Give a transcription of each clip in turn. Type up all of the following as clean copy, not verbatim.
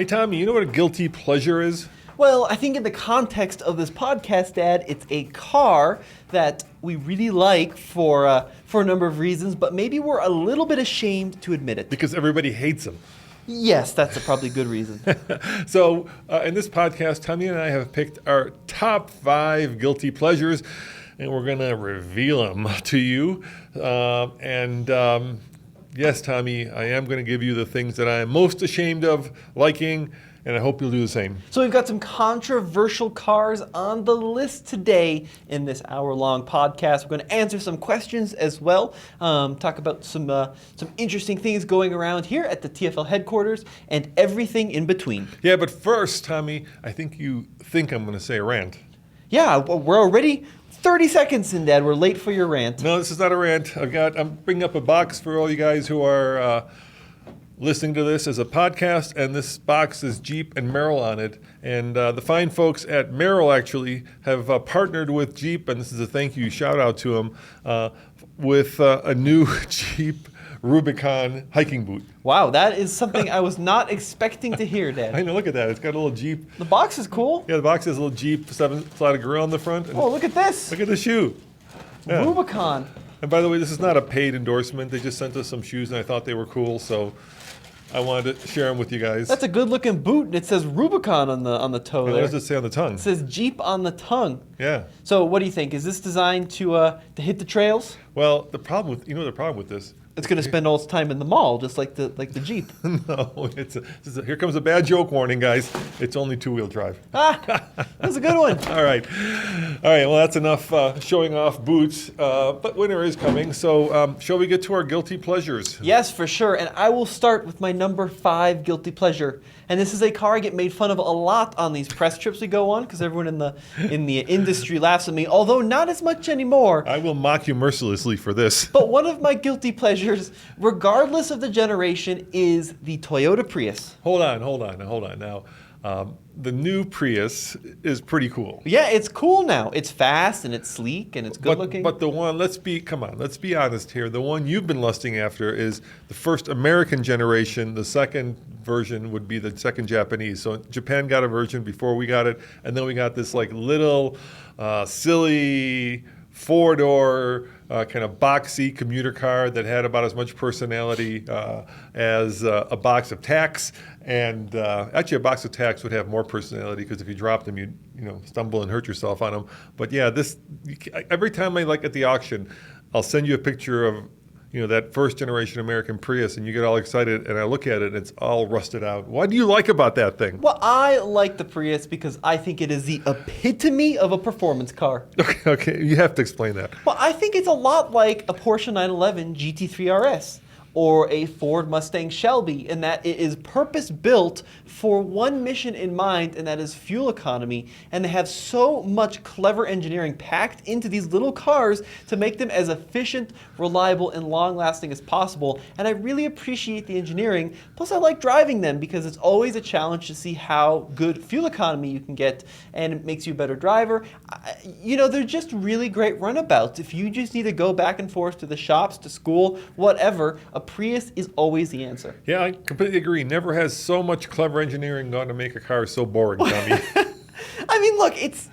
Hey, Tommy, you know what a guilty pleasure is? Well, I think in the context of this podcast, Dad, it's a car that we really like for a number of reasons, but maybe we're a little bit ashamed to admit it. Because everybody hates them. Yes, that's a probably good reason. So, in this podcast, Tommy and I have picked our top 5 guilty pleasures, and we're going to reveal them to you. Yes, Tommy, I am going to give you the things that I am most ashamed of liking, and I hope you'll do the same. So we've got some controversial cars on the list today in this hour-long podcast. We're going to answer some questions as well, talk about some interesting things going around here at the TFL headquarters, and everything in between. Yeah, but first, Tommy, I think you think I'm going to say a rant. Yeah, well, we're already 30 seconds in, Dad. We're late for your rant. No, this is not a rant. I'm bringing up a box for all you guys who are listening to this as a podcast, and this box is Jeep and Merrill on it. And the fine folks at Merrill actually have partnered with Jeep, and this is a thank you shout out to them, with a new Jeep Rubicon hiking boot. Wow, that is something I was not expecting to hear, Dad. I know, look at that. It's got a little Jeep. The box is cool. Yeah, the box has a little Jeep 7-sided grill on the front. And Oh, look at this. look at the shoe. Yeah. Rubicon. And by the way, this is not a paid endorsement. They just sent us some shoes, and I thought they were cool, so I wanted to share them with you guys. That's a good-looking boot, and it says Rubicon on the toe And there. what does it say on the tongue? It says Jeep on the tongue. Yeah. So what do you think? Is this designed to hit the trails? Well, the problem with this? It's going to spend all its time in the mall, just like the Jeep. No, here comes a bad joke warning, guys. It's only 2-wheel drive. That's a good one. All right. Well, that's enough showing off boots. But winter is coming, so shall we get to our guilty pleasures? Yes, for sure. And I will start with my number 5 guilty pleasure. And this is a car I get made fun of a lot on these press trips we go on because everyone in the industry laughs at me, although not as much anymore. I will mock you mercilessly for this. But one of my guilty pleasures, regardless of the generation, is the Toyota Prius. Hold on. Now, the new Prius is pretty cool. Yeah, it's cool now. It's fast and it's sleek and it's good looking. But the one, let's be honest here. The one you've been lusting after is the first American generation. The second version would be the second Japanese. So Japan got a version before we got it, and then we got this like little silly 4-door kind of boxy commuter car that had about as much personality as a box of tacks. And actually, a box of tacks would have more personality because if you dropped them, you'd stumble and hurt yourself on them. But yeah, every time I at the auction, I'll send you a picture of that first generation American Prius, and you get all excited, and I look at it, and it's all rusted out. What do you like about that thing? Well, I like the Prius because I think it is the epitome of a performance car. Okay, you have to explain that. Well, I think it's a lot like a Porsche 911 GT3 RS or a Ford Mustang Shelby in that it is purpose-built for one mission in mind, and that is fuel economy. And they have so much clever engineering packed into these little cars to make them as efficient, reliable, and long-lasting as possible. And I really appreciate the engineering. Plus, I like driving them because it's always a challenge to see how good fuel economy you can get, and it makes you a better driver. They're just really great runabouts. If you just need to go back and forth to the shops, to school, whatever, a Prius is always the answer. Yeah, I completely agree. Never has so much clever engineering gone to make a car so boring, Tommy. I mean, look, it's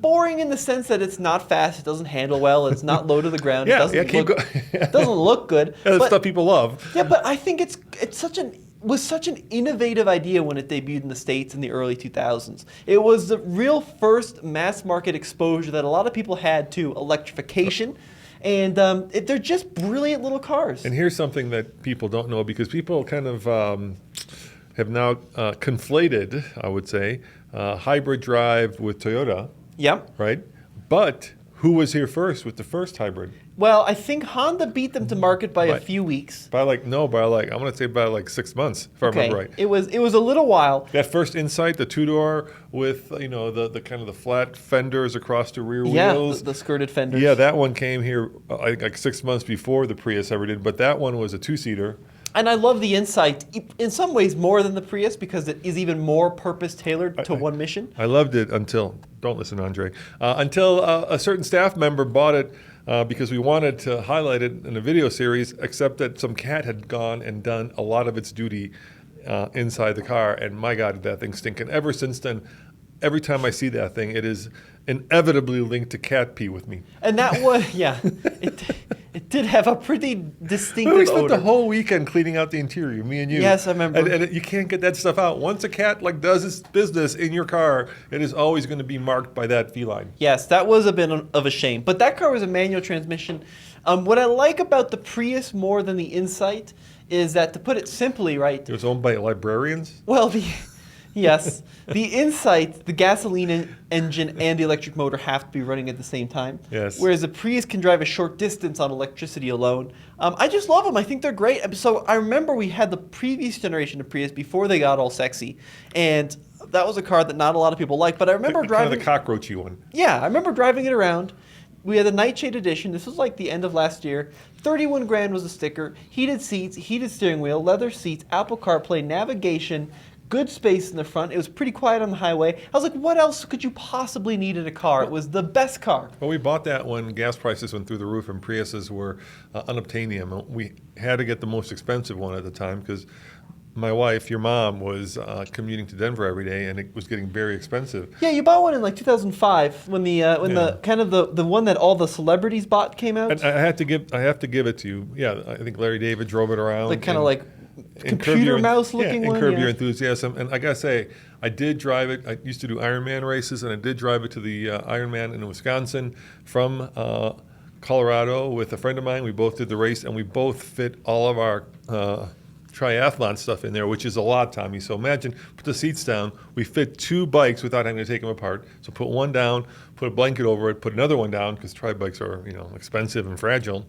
boring in the sense that it's not fast, it doesn't handle well, it's not low to the ground, it doesn't look good. That's stuff people love. Yeah, but I think it was such an innovative idea when it debuted in the States in the early 2000s. It was the real first mass market exposure that a lot of people had to electrification. And they're just brilliant little cars. And here's something that people don't know, because people kind of have now conflated, I would say, hybrid drive with Toyota. Yep. Right? But who was here first with the first hybrid? Well, I think Honda beat them to market by a few weeks. I'm going to say by 6 months, if I remember right. It was a little while. That first Insight, the 2-door with the kind of the flat fenders across the rear wheels. Yeah, the skirted fenders. Yeah, that one came here like 6 months before the Prius ever did, but that one was a 2-seater. And I love the Insight in some ways more than the Prius because it is even more purpose-tailored to one mission. I loved it until a certain staff member bought it because we wanted to highlight it in a video series, except that some cat had gone and done a lot of its duty inside the car, and my God, did that thing stink. And ever since then, every time I see that thing, it is inevitably linked to cat pee with me. And that was, yeah, it did have a pretty distinctive We spent odor. the whole weekend cleaning out the interior, me and you. Yes, I remember. And you can't get that stuff out. Once a cat does its business in your car, it is always going to be marked by that feline. Yes, that was a bit of a shame. But that car was a manual transmission. What I like about the Prius more than the Insight is that, to put it simply, right? It was owned by librarians. Well, yes, the Insight, the gasoline engine and the electric motor have to be running at the same time. Yes. Whereas the Prius can drive a short distance on electricity alone. I just love them. I think they're great. So I remember we had the previous generation of Prius before they got all sexy, and that was a car that not a lot of people liked. But I remember driving kind of the cockroachy one. Yeah, I remember driving it around. We had the Nightshade edition. This was like the end of last year. 31 grand was the sticker. Heated seats, heated steering wheel, leather seats, Apple CarPlay, navigation, good space in the front. It was pretty quiet on the highway. I was like, what else could you possibly need in a car? It was the best car. Well, we bought that when gas prices went through the roof and Priuses were unobtainium. We had to get the most expensive one at the time because my wife, your mom, was commuting to Denver every day, and it was getting very expensive. Yeah, you bought one in like 2005 when the kind of the one that all the celebrities bought came out. And I have to give it to you. Yeah, I think Larry David drove it around. Like kind of like computer mouse looking one. And curb your enthusiasm. And I gotta say, I did drive it. I used to do Ironman races, and I did drive it to the Ironman in Wisconsin from Colorado with a friend of mine. We both did the race, and we both fit all of our triathlon stuff in there, which is a lot, Tommy. So imagine, put the seats down. We fit 2 bikes without having to take them apart. So put one down, put a blanket over it, put another one down because tri bikes are expensive and fragile.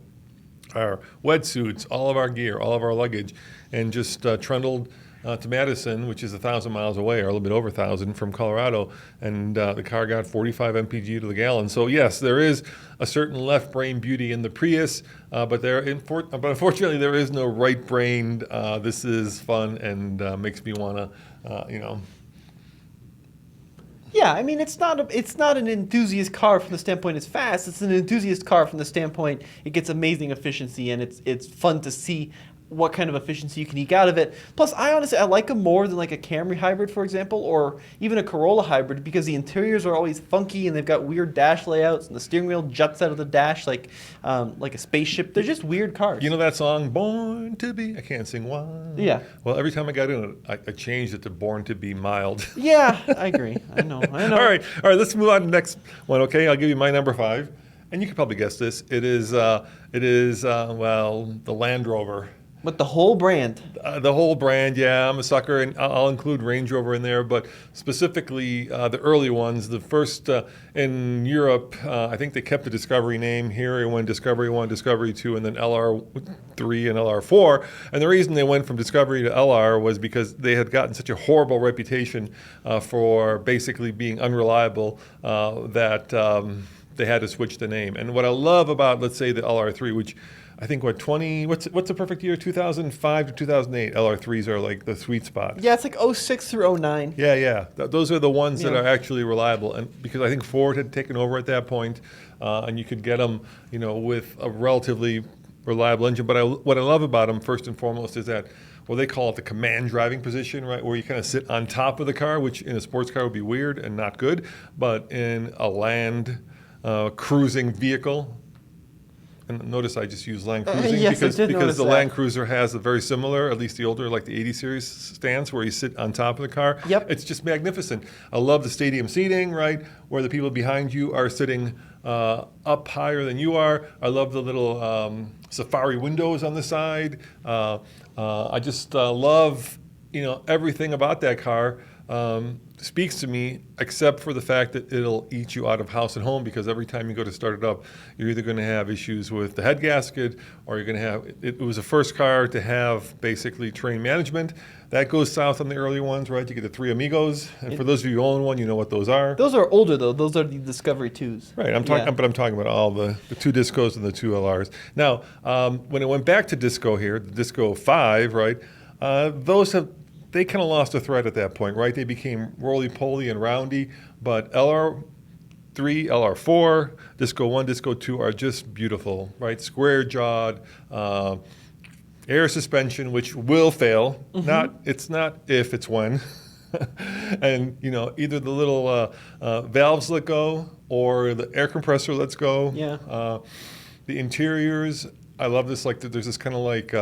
Our wetsuits, all of our gear, all of our luggage, and just trundled to Madison, which is 1,000 miles away, or a little bit over 1,000 from Colorado, and the car got 45 mpg to the gallon. So yes, there is a certain left brain beauty in the Prius, but unfortunately there is no right brained. This is fun and makes me want to, Yeah, I mean it's not an enthusiast car from the standpoint it's fast. It's an enthusiast car from the standpoint it gets amazing efficiency, and it's fun to see what kind of efficiency you can eke out of it. Plus, I like them more than like a Camry hybrid, for example, or even a Corolla hybrid, because the interiors are always funky and they've got weird dash layouts, and the steering wheel juts out of the dash like a spaceship. They're just weird cars. You know that song, Born to Be? I can't sing one. Yeah. Well, every time I got in it, I changed it to Born to Be Mild. Yeah, I agree. I know. All right, let's move on to the next one, okay? I'll give you my number 5. And you can probably guess this. It is the Land Rover. But the whole brand. The whole brand, yeah. I'm a sucker, and I'll include Range Rover in there, but specifically the early ones. The first in Europe, I think they kept the Discovery name. Here it went Discovery 1, Discovery 2, and then LR3 and LR4. And the reason they went from Discovery to LR was because they had gotten such a horrible reputation for basically being unreliable that they had to switch the name. And what I love about, let's say, the LR3, which I think what's the perfect year? 2005 to 2008. LR3s are like the sweet spot. Yeah, it's like 06 through 09. Yeah. Those are the ones that are actually reliable, and because I think Ford had taken over at that point, and you could get them, with a relatively reliable engine. But what I love about them, first and foremost, is that, well, they call it the command driving position, right, where you kind of sit on top of the car, which in a sports car would be weird and not good, but in a land cruising vehicle. And notice I just use Land Cruising yes, because I did notice the that. Land Cruiser has a very similar, at least the older, like the 80 series stance where you sit on top of the car. Yep. It's just magnificent. I love the stadium seating, right, where the people behind you are sitting up higher than you are. I love the little safari windows on the side. I just love, everything about that car. Speaks to me, except for the fact that it'll eat you out of house and home, because every time you go to start it up, you're either going to have issues with the head gasket, or you're going to have, it was the first car to have basically terrain management. That goes south on the early ones, right? You get the 3 Amigos, and for those of you who own one, you know what those are. Those are older, though. Those are the Discovery 2s. Right, I'm talking about all the 2 Discos and the 2 LRs. Now, when it went back to Disco here, the Disco 5, right, they kind of lost a thread at that point, right? They became roly-poly and roundy, but LR3, LR4, Disco 1, Disco 2 are just beautiful, right? Square-jawed, air suspension, which will fail. It's not if, it's when. And either the little valves let go or the air compressor lets go. Yeah. The interiors, I love this. Like there's this kind of like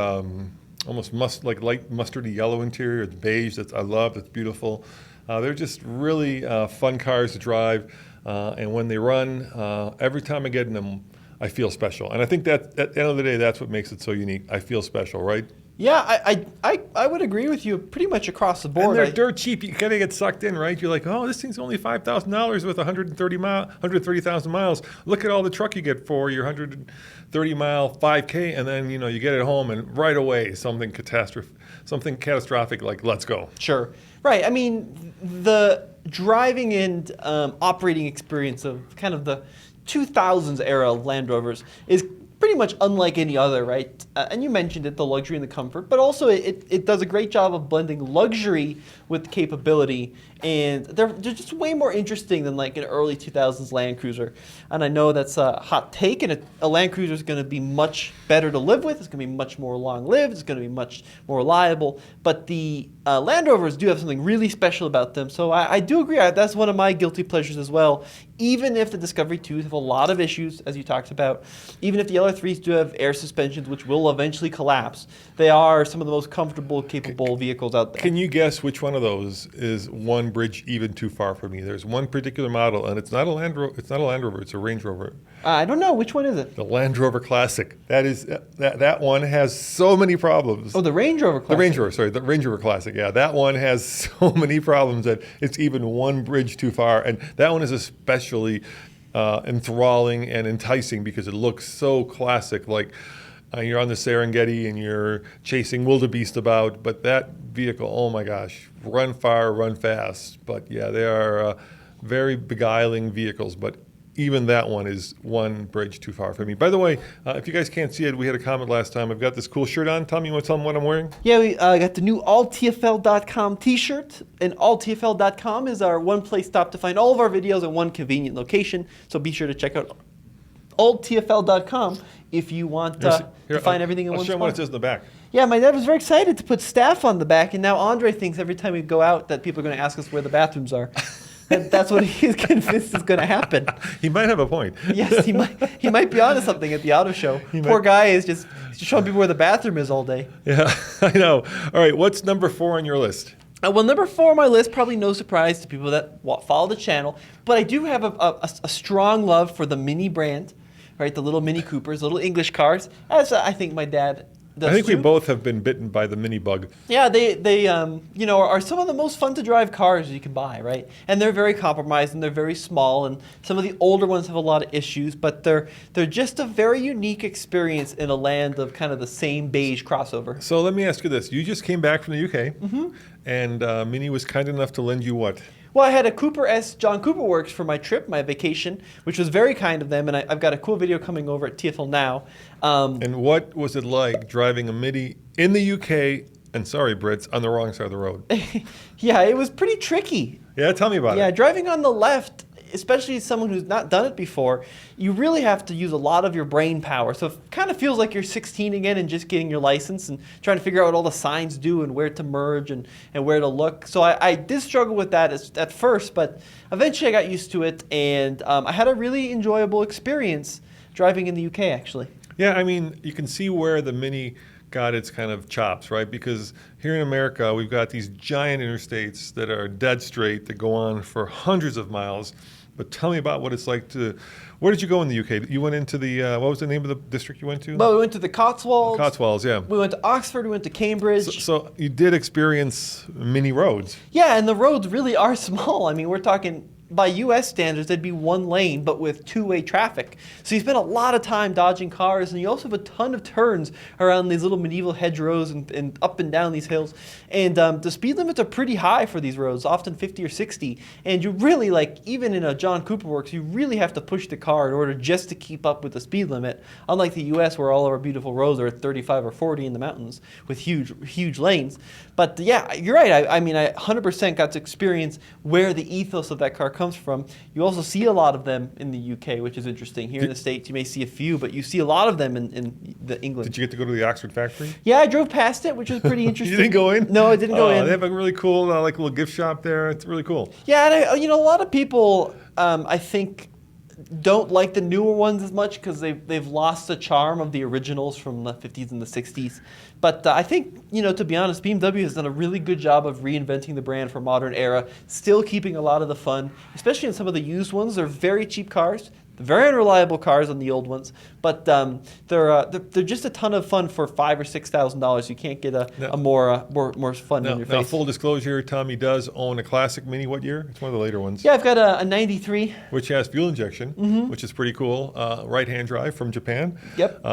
almost light mustardy yellow interior. It's beige. I love. It's beautiful. They're just really fun cars to drive. And when they run, every time I get in them, I feel special. And I think that at the end of the day, that's what makes it so unique. I feel special, right? Yeah, I would agree with you pretty much across the board. And they're dirt cheap. You kind of get sucked in, right? You're like, oh, this thing's only $5,000 with 130,000 miles. Look at all the truck you get for your 130-mile 5K, and then you get it home, and right away something catastrophic like let's go. Sure, right. I mean, the driving and operating experience of kind of the 2000s era Land Rovers is pretty much unlike any other, right? And you mentioned it, the luxury and the comfort, but also it does a great job of blending luxury with capability, and they're just way more interesting than like an early 2000s Land Cruiser. And I know that's a hot take, and a Land Cruiser is going to be much better to live with. It's going to be much more long-lived. It's going to be much more reliable. But the Land Rovers do have something really special about them. So I do agree. That's one of my guilty pleasures as well. Even if the Discovery 2s have a lot of issues, as you talked about, even if the LR3s do have air suspensions, which will eventually collapse, they are some of the most comfortable, capable vehicles out there. Can you guess which one of those is one bridge even too far for me? There's one particular model, and it's not a Land Rover. It's a Range Rover. I don't know. Which one is it? The Land Rover Classic. That one has so many problems. Oh, the Range Rover Classic. The Range Rover Classic. Yeah, that one has so many problems that it's even one bridge too far, and that one is especially enthralling and enticing because it looks so classic. Like you're on the Serengeti and you're chasing wildebeest about, but that vehicle, oh my gosh, run far, run fast. But yeah, they are very beguiling vehicles, but even that one is one bridge too far for me. By the way, if you guys can't see it, we had a comment last time. I've got this cool shirt on. Tommy, you want to tell them what I'm wearing? Yeah, we got the new alltfl.com t-shirt, and alltfl.com is our one-place stop to find all of our videos in one convenient location. So be sure to check out alltfl.com if you want to find everything in one spot. I'll show them what it says in the back. Yeah, my dad was very excited to put staff on the back, and now Andre thinks every time we go out that people are going to ask us where the bathrooms are. That's what he's convinced is going to happen. He might have a point. Yes, he might be onto something at the auto show. Poor guy is just showing people where the bathroom is all day. Yeah, I know. All right, what's number 4 on your list? Well, number 4 on my list, probably no surprise to people that follow the channel, but I do have a strong love for the Mini brand, right? The little Mini Coopers, little English cars, as I think my dad does I think too. we both have been bitten by the Mini bug. Yeah, they are some of the most fun to drive cars you can buy, right? And they're very compromised and they're very small, and some of the older ones have a lot of issues, but they're just a very unique experience in a land of kind of the same beige crossover. So let me ask you this: you just came back from the UK, and Mini was kind enough to lend you what? Well, I had a Cooper S John Cooper Works for my trip, my vacation, which was very kind of them, and I've got a cool video coming over at TFL Now. And what was it like driving a Mini in the UK, and sorry, Brits, on the wrong side of the road? Yeah, it was pretty tricky. Yeah, tell me about it. Yeah, driving on the left, especially as someone who's not done it before, you really have to use a lot of your brain power. So it kind of feels like you're 16 again and just getting your license and trying to figure out what all the signs do and where to merge and where to look. So I did struggle with that at first, but eventually I got used to it, and I had a really enjoyable experience driving in the UK, actually. Yeah, I mean, you can see where the Mini got its kind of chops, right? Because here in America, we've got these giant interstates that are dead straight that go on for hundreds of miles. But tell me about what it's like to... Where did you go in the UK? You went into the... what was the name of the district you went to? Well, we went to the Cotswolds. The Cotswolds, yeah. We went to Oxford. We went to Cambridge. So you did experience Mini roads. Yeah, and the roads really are small. I mean, we're talking... By U.S. standards, there'd be one lane, but with two-way traffic. So you spend a lot of time dodging cars, and you also have a ton of turns around these little medieval hedgerows and up and down these hills. And the speed limits are pretty high for these roads, often 50 or 60. And you really, like, even in a John Cooper Works, you really have to push the car in order just to keep up with the speed limit. Unlike the U.S., where all of our beautiful roads are at 35 or 40 in the mountains with huge lanes. But yeah, you're right. I mean, I 100% got to experience where the ethos of that car comes from. You also see a lot of them in the UK, which is interesting. Here in the States, you may see a few, but you see a lot of them in the England. Did you get to go to the Oxford factory? Yeah, I drove past it, which was pretty interesting. You didn't go in? No, I didn't go in. They have a really cool, like little gift shop there. It's really cool. Yeah, and a lot of people, I think, don't like the newer ones as much because they've lost the charm of the originals from the 50s and the 60s. But I think, to be honest, BMW has done a really good job of reinventing the brand for modern era, still keeping a lot of the fun, especially in some of the used ones. They're very cheap cars. Very unreliable cars on the old ones, but they're just a ton of fun for $5,000 or $6,000. You can't get a more fun in your face. Now, full disclosure, Tommy does own a classic Mini. What year? It's one of the later ones. Yeah, I've got a 93. Which has fuel injection, which is pretty cool. Right-hand drive from Japan. Yep.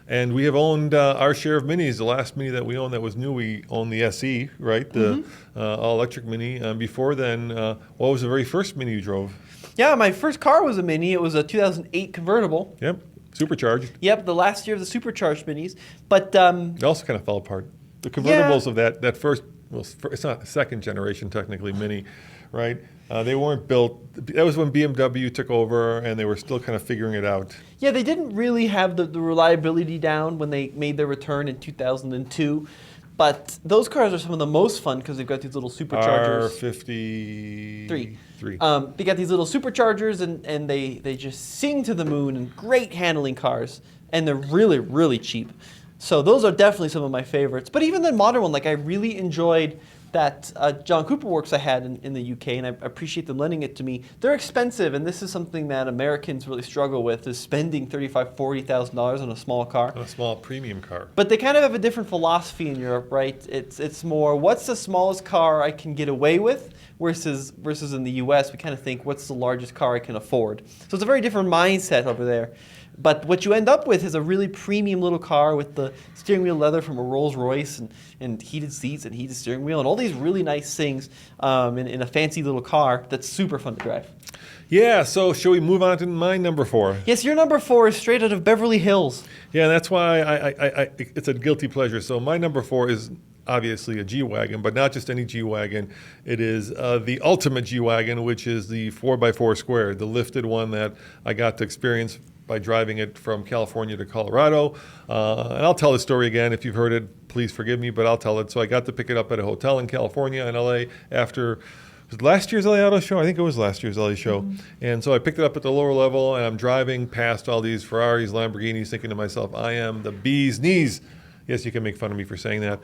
And we have owned our share of Minis. The last Mini that we owned that was new, we owned the SE, right? The all-electric Mini. Before then, what was the very first Mini you drove? Yeah, my first car was a Mini. It was a 2008 convertible. Yep, supercharged. Yep, the last year of the supercharged Minis. But it also kind of fell apart. The convertibles of that first, well, it's not second generation technically Mini, right? They weren't built. That was when BMW took over, and they were still kind of figuring it out. Yeah, they didn't really have the reliability down when they made their return in 2002. But those cars are some of the most fun because they've got these little superchargers. R53. They got these little superchargers, and they just sing to the moon, and great handling cars. And they're really, really cheap. So those are definitely some of my favorites. But even the modern one, I really enjoyed that John Cooper Works I had in the UK, and I appreciate them lending it to me. They're expensive, and this is something that Americans really struggle with, is spending $35,000, $40,000 on a small car. On a small premium car. But they kind of have a different philosophy in Europe, right? It's more, what's the smallest car I can get away with, versus in the US, we kind of think, what's the largest car I can afford? So it's a very different mindset over there. But what you end up with is a really premium little car with the steering wheel leather from a Rolls Royce and heated seats and heated steering wheel and all these really nice things in a fancy little car that's super fun to drive. Yeah, so shall we move on to my number 4? Yes, your number 4 is straight out of Beverly Hills. Yeah, that's why I it's a guilty pleasure. So my number 4 is obviously a G-Wagon, but not just any G-Wagon. It is the ultimate G-Wagon, which is the 4x4 squared, the lifted one that I got to experience by driving it from California to Colorado. And I'll tell the story again. If you've heard it, please forgive me, but I'll tell it. So I got to pick it up at a hotel in California in LA after was it last year's LA Auto Show? I think it was last year's LA Show. And so I picked it up at the lower level, and I'm driving past all these Ferraris, Lamborghinis, thinking to myself, I am the bee's knees. Yes, you can make fun of me for saying that.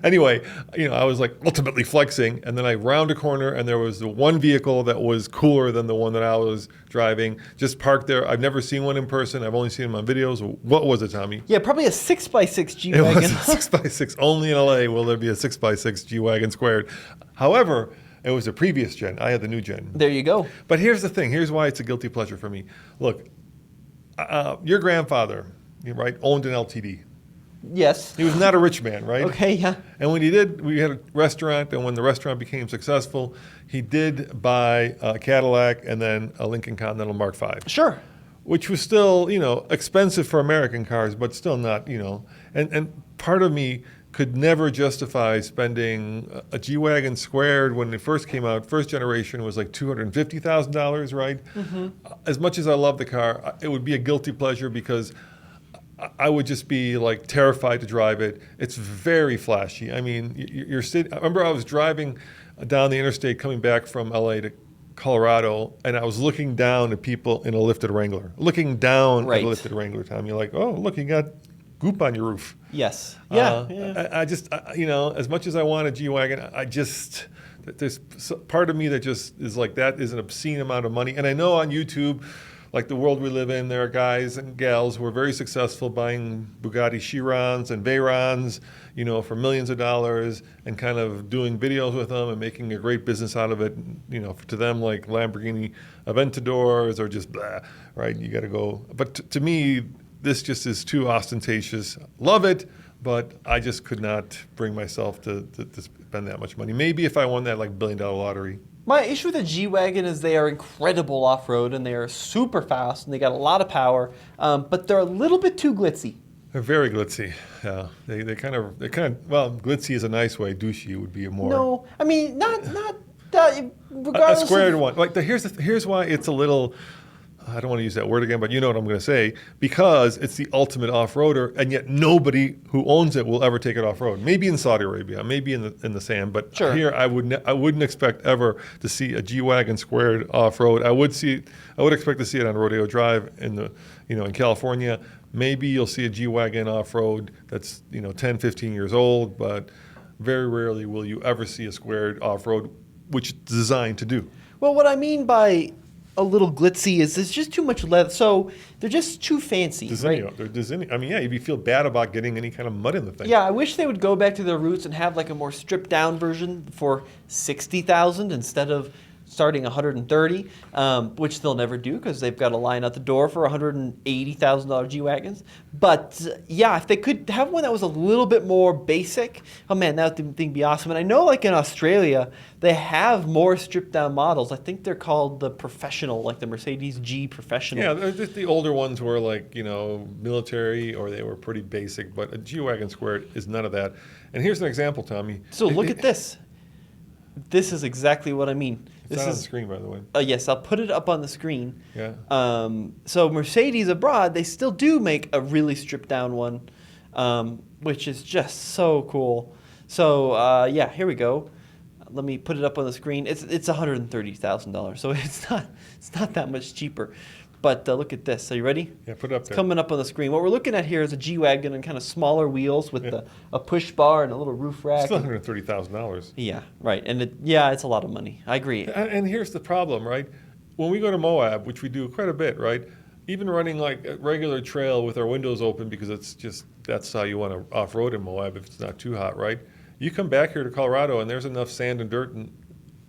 Anyway, I was ultimately flexing, and then I round a corner, and there was the one vehicle that was cooler than the one that I was driving, just parked there. I've never seen one in person. I've only seen them on videos. What was it, Tommy? Yeah, probably a 6x6 G-Wagon. It was a 6x6. Only in LA will there be a 6x6 G-Wagon squared. However, it was a previous gen. I had the new gen. There you go. But here's the thing. Here's why it's a guilty pleasure for me. Look, your grandfather, right, owned an LTD. Yes. He was not a rich man, right? Okay, yeah. And when he did, we had a restaurant, and when the restaurant became successful, he did buy a Cadillac and then a Lincoln Continental Mark V. Sure. Which was still, expensive for American cars, but still not, And part of me could never justify spending a G-Wagon squared when it first came out. First generation was $250,000, right? As much as I love the car, it would be a guilty pleasure because I would just be terrified to drive it. It's very flashy. I mean, you're sitting. I remember I was driving down the interstate coming back from LA to Colorado, and I was looking down at people in a lifted Wrangler. Looking down at a lifted Wrangler, Tom. You're like, oh, look, you got goop on your roof. Yes. Yeah. I just, as much as I want a G-Wagon, there's part of me that just is that is an obscene amount of money. And I know on YouTube, the world we live in, there are guys and gals who are very successful buying Bugatti Chirons and Veyrons, for millions of dollars and kind of doing videos with them and making a great business out of it. To them, Lamborghini Aventadors or just blah, right? You got to go. But to me, this just is too ostentatious. Love it, but I just could not bring myself to spend that much money. Maybe if I won that $1 billion lottery. My issue with the G-Wagon is they are incredible off-road, and they are super fast, and they got a lot of power, but they're a little bit too glitzy. They're very glitzy. Yeah, they kind of. Well, glitzy is a nice way. Douchey would be a more. No, I mean not Regardless A squared of, one. Like here's why it's a little. I don't want to use that word again, but you know what I'm going to say, because it's the ultimate off-roader, and yet nobody who owns it will ever take it off-road. Maybe in Saudi Arabia, maybe in the sand, but Sure. here I wouldn't expect ever to see a G-Wagon squared off-road. I would expect to see it on Rodeo Drive in California. Maybe you'll see a G-Wagon off-road that's 10, 15 years old, but very rarely will you ever see a squared off-road, which it's designed to do. well, what I mean by a little glitzy is there's just too much leather. So they're just too fancy. Design, Right? they're designing. I mean, yeah, you feel bad about getting any kind of mud in the thing. Yeah, I wish they would go back to their roots and have like a more stripped down version for 60,000 instead of starting 130, which they'll never do because they've got a line out the door for $180,000 G-Wagons. But yeah, if they could have one that was a little bit more basic, oh man, that would be awesome. And I know like in Australia, they have more stripped down models. I think they're called the Professional, like the Mercedes G Professional. Yeah, they're just the older ones were like, military, or they were pretty basic, but a G-Wagon squared is none of that. And here's an example, Tommy. So look at this. This is exactly what I mean. It's not on the screen, by the way. Yes, I'll put it up on the screen. Yeah. So Mercedes abroad, they still do make a really stripped down one, which is just so cool. So yeah, here we go. Let me put it up on the screen. It's $130,000, so it's not that much cheaper. But look at this. Are you ready? Yeah, put it up It's there. coming up on the screen. What we're looking at here is a G-Wagon and kind of smaller wheels with a push bar and a little roof rack. Still $130,000. Yeah, right. And it's a lot of money. I agree. And here's the problem, right? When we go to Moab, which we do quite a bit, right? Even running like a regular trail with our windows open, because that's how you want to off-road in Moab if it's not too hot, right? You come back here to Colorado and there's enough sand and dirt in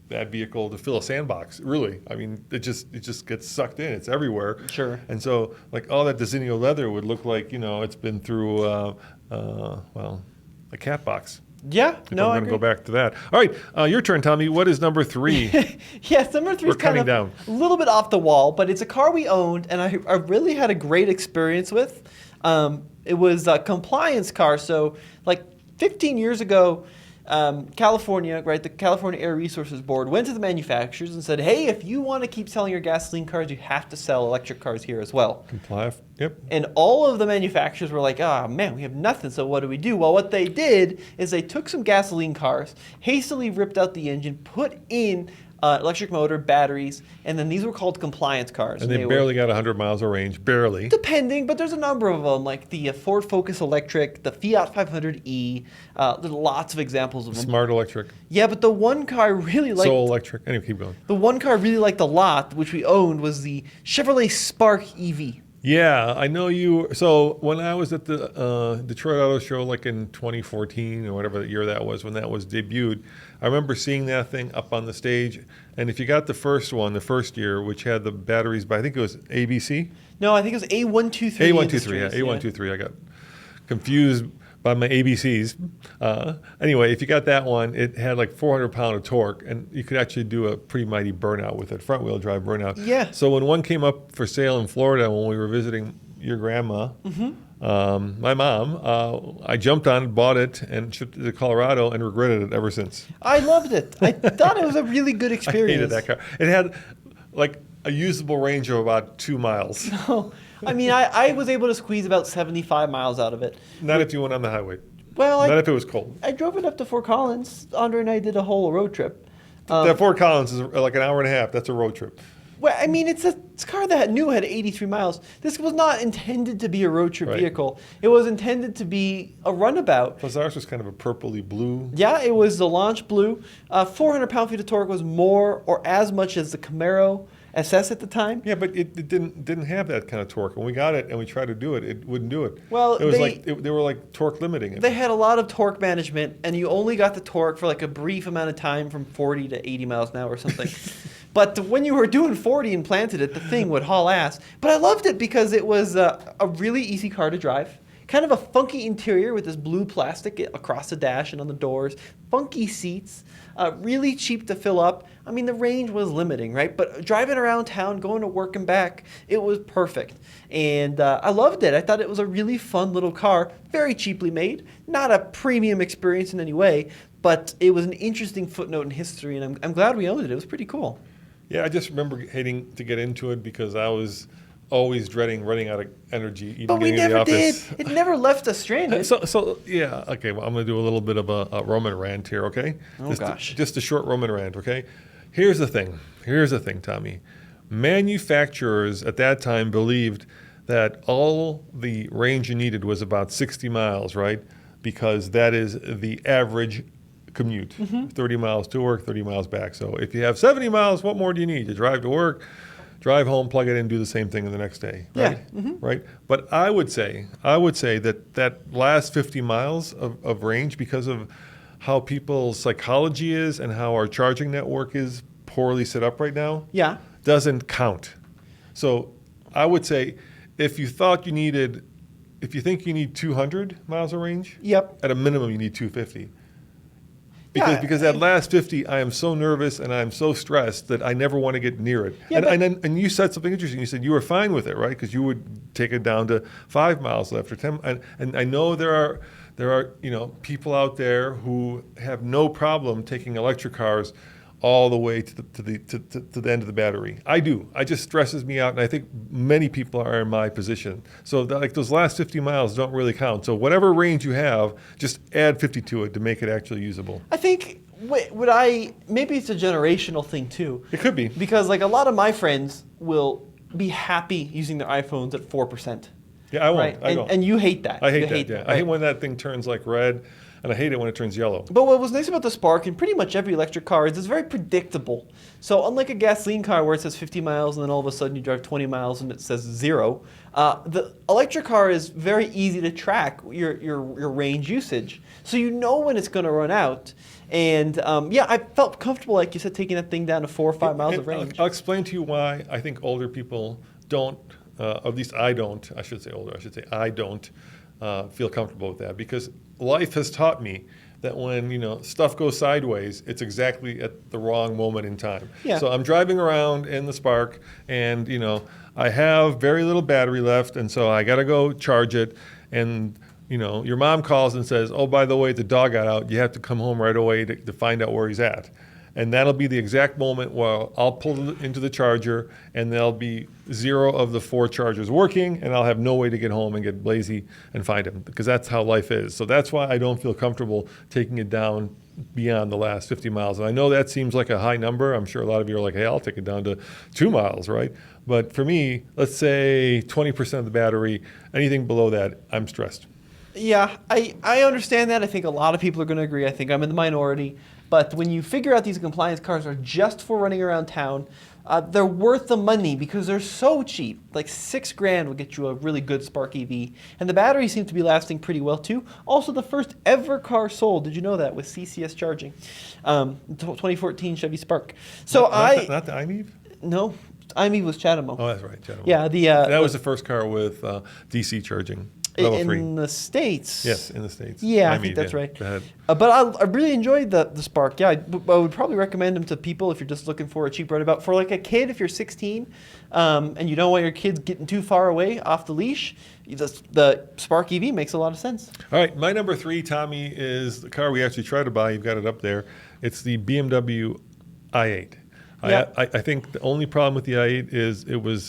that vehicle to fill a sandbox, really. I mean, it just gets sucked in. It's everywhere. Sure. And so, like, all that Desenio leather would look like, it's been through, a cat box. Yeah, If no, I I'm going to agree. go back to that. All right, your turn, Tommy. What is number 3? Yes, number 3 We're is kind cutting of down. a little bit off the wall, but it's a car we owned, and I really had a great experience with. It was a compliance car. So, like 15 years ago, California, right, the California Air Resources Board went to the manufacturers and said, hey, if you want to keep selling your gasoline cars, you have to sell electric cars here as well. Yep. And all of the manufacturers were like, oh man, we have nothing, so what do we do? Well, what they did is they took some gasoline cars, hastily ripped out the engine, put in electric motor, batteries, and then these were called compliance cars. And they barely got 100 miles of range, barely. Depending, but there's a number of them, like the Ford Focus Electric, the Fiat 500e. There's lots of examples of them. Smart electric, Yeah, but the one car I really liked, Soul electric. Anyway, keep going. the one car I really liked a lot, which we owned, was the Chevrolet Spark EV. Yeah, I know you. So when I was at the Detroit Auto Show, like in 2014 or whatever the year that was, when that was debuted, I remember seeing that thing up on the stage. And if you got the first one, the first year, which had the batteries by, I think it was ABC? No, I think it was A123. A123, yeah, Industries, A123. I got confused by my ABCs. Anyway, if you got that one, it had like 400 pound of torque, and you could actually do a pretty mighty burnout with it, front wheel drive burnout. Yeah. So when one came up for sale in Florida when we were visiting your grandma, my mom, I jumped on it, bought it, and shipped it to Colorado, and regretted it ever since. I loved it. I thought it was a really good I experience. hated that car. It had like a usable range of about 2 miles. I mean, I was able to squeeze about 75 miles out of it. Not if you went on the highway. Well, Not if it was cold. I drove it up to Fort Collins. Andre and I did a whole road trip. That Fort Collins is like an hour and a half. That's a road trip. Well, I mean, it's a car that had 83 miles. This was not intended to be a road trip Right. vehicle. It was intended to be a runabout. Plus ours was kind of a purpley blue. Yeah, it was the launch blue. 400 pound-feet of torque was more or as much as the Camaro SS at the time. Yeah, but it didn't have that kind of torque. When we got it and we tried to do it, it wouldn't do it. Well, it was they- they were like torque limiting it. They had a lot of torque management, and you only got the torque for like a brief amount of time from 40 to 80 miles an hour or something. But when you were doing 40 and planted it, the thing would haul ass. But I loved it because it was a really easy car to drive. Kind of a funky interior with this blue plastic across the dash and on the doors. Funky seats. Really cheap to fill up. I mean, the range was limiting, right? But driving around town, going to work and back, it was perfect. And I loved it. I thought it was a really fun little car. Very cheaply made. Not a premium experience in any way. but it was an interesting footnote in history, and I'm glad we owned it. It was pretty cool. Yeah, I just remember hating to get into it because I was always dreading running out of energy, even But we getting to the never did. office. It never left us stranded. So yeah, okay. Well, I'm going to do a little bit of a Roman rant here, okay? Oh, gosh. Just a short Roman rant, okay? Here's the thing. Here's the thing, Tommy. Manufacturers at that time believed that all the range you needed was about 60 miles, right? Because that is the average commute. 30 miles to work, 30 miles back. So if you have 70 miles, what more do you need? You drive to work, drive home, plug it in, do the same thing the next day, right? Yeah. Right? But I would say that last 50 miles of range, because of how people's psychology is and how our charging network is poorly set up right now, Yeah. doesn't count. So I would say if you think you need 200 miles of range, Yep. at a minimum you need 250. Yeah, Because that last 50, I am so nervous and I'm so stressed that I never want to get near it. Yeah, and you said something interesting. You said you were fine with it, right? Because you would take it down to 5 miles left or 10. And I know there are people out there who have no problem taking electric cars all the way to the end of the battery. I do. It just stresses me out, and I think many people are in my position. So those last 50 miles don't really count. So whatever range you have, just add 50 to it to make it actually usable. I think maybe it's a generational thing too. It could be. Because like a lot of my friends will be happy using their iPhones at 4%. Yeah, I won't. Right? I don't. And you hate that. I hate You that. Yeah. right? I hate when that thing turns like red, and I hate it when it turns yellow. But what was nice about the Spark and pretty much every electric car is it's very predictable. So unlike a gasoline car where it says 50 miles and then all of a sudden you drive 20 miles and it says 0, the electric car is very easy to track your range usage. So you know when it's going to run out. And I felt comfortable, like you said, taking that thing down to 4 or 5 miles of range. I'll explain to you why I think older people don't, at least I don't, I should say older, I should say I don't feel comfortable with that, because life has taught me that when stuff goes sideways, it's exactly at the wrong moment in time. Yeah. So I'm driving around in the Spark, and I have very little battery left, and so I got to go charge it. And your mom calls and says, "Oh, by the way, the dog got out. You have to come home right away to find out where he's at." And that'll be the exact moment where I'll pull it into the charger, and there'll be 0 of the 4 chargers working, and I'll have no way to get home and get lazy and find him, because that's how life is. So that's why I don't feel comfortable taking it down beyond the last 50 miles. And I know that seems like a high number. I'm sure a lot of you are like, "Hey, I'll take it down to 2 miles," right? But for me, let's say 20% of the battery, anything below that, I'm stressed. Yeah, I understand that. I think a lot of people are going to agree. I think I'm in the minority. But when you figure out these compliance cars are just for running around town, they're worth the money because they're so cheap. Like $6,000 will get you a really good Spark EV. And the batteries seem to be lasting pretty well too. Also, the first ever car sold, did you know that, with CCS charging? 2014 Chevy Spark. So Not the iMeave? No, iMeave was Chatamo. Oh, that's right. Chattanooga. Yeah, that was the first car with DC charging. Level 3. in the States. Yes, in the States. Yeah, I iMeave, think that's yeah. right. Go ahead. But I really enjoyed the Spark. Yeah, I would probably recommend them to people if you're just looking for a cheap runabout. For like a kid, if you're 16 and you don't want your kids getting too far away off the leash, the Spark EV makes a lot of sense. All right, my number 3, Tommy, is the car we actually tried to buy. You've got it up there. It's the BMW i8. Yeah. I think the only problem with the i8 is it was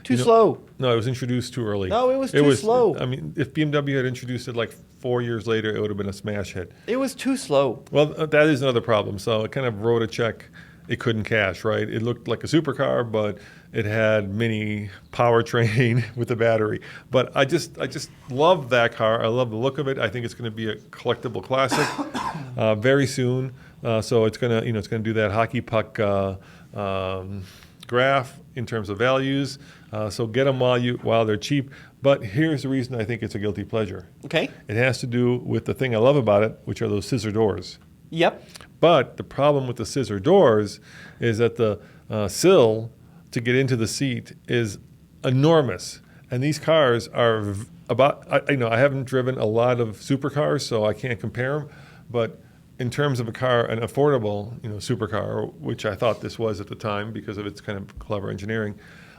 Too slow. No, it was introduced too early. No, it was too slow. I mean, if BMW had introduced it like 4 years later, it would have been a smash hit. It was too slow. Well, that is another problem. So it kind of wrote a check it couldn't cash, right? It looked like a supercar, but it had mini powertrain with a battery. But I just love that car. I love the look of it. I think it's going to be a collectible classic very soon. So it's gonna do that hockey puck graph in terms of values. So get them while they're cheap. But here's the reason I think it's a guilty pleasure. Okay. It has to do with the thing I love about it, which are those scissor doors. Yep. But the problem with the scissor doors is that the sill to get into the seat is enormous. And these cars are I haven't driven a lot of supercars, so I can't compare them. But in terms of an affordable, supercar, which I thought this was at the time because of its kind of clever engineering,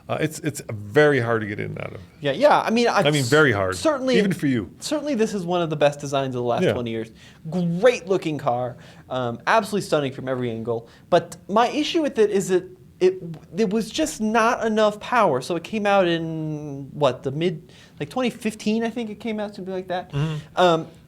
It's very hard to get in and out of. Yeah. I mean, Very hard. Certainly, even for you. Certainly, this is one of the best designs of the last 20 years. Great looking car, absolutely stunning from every angle. But my issue with it is that it was just not enough power. So it came out in the mid 2015, I think it came out, something like that.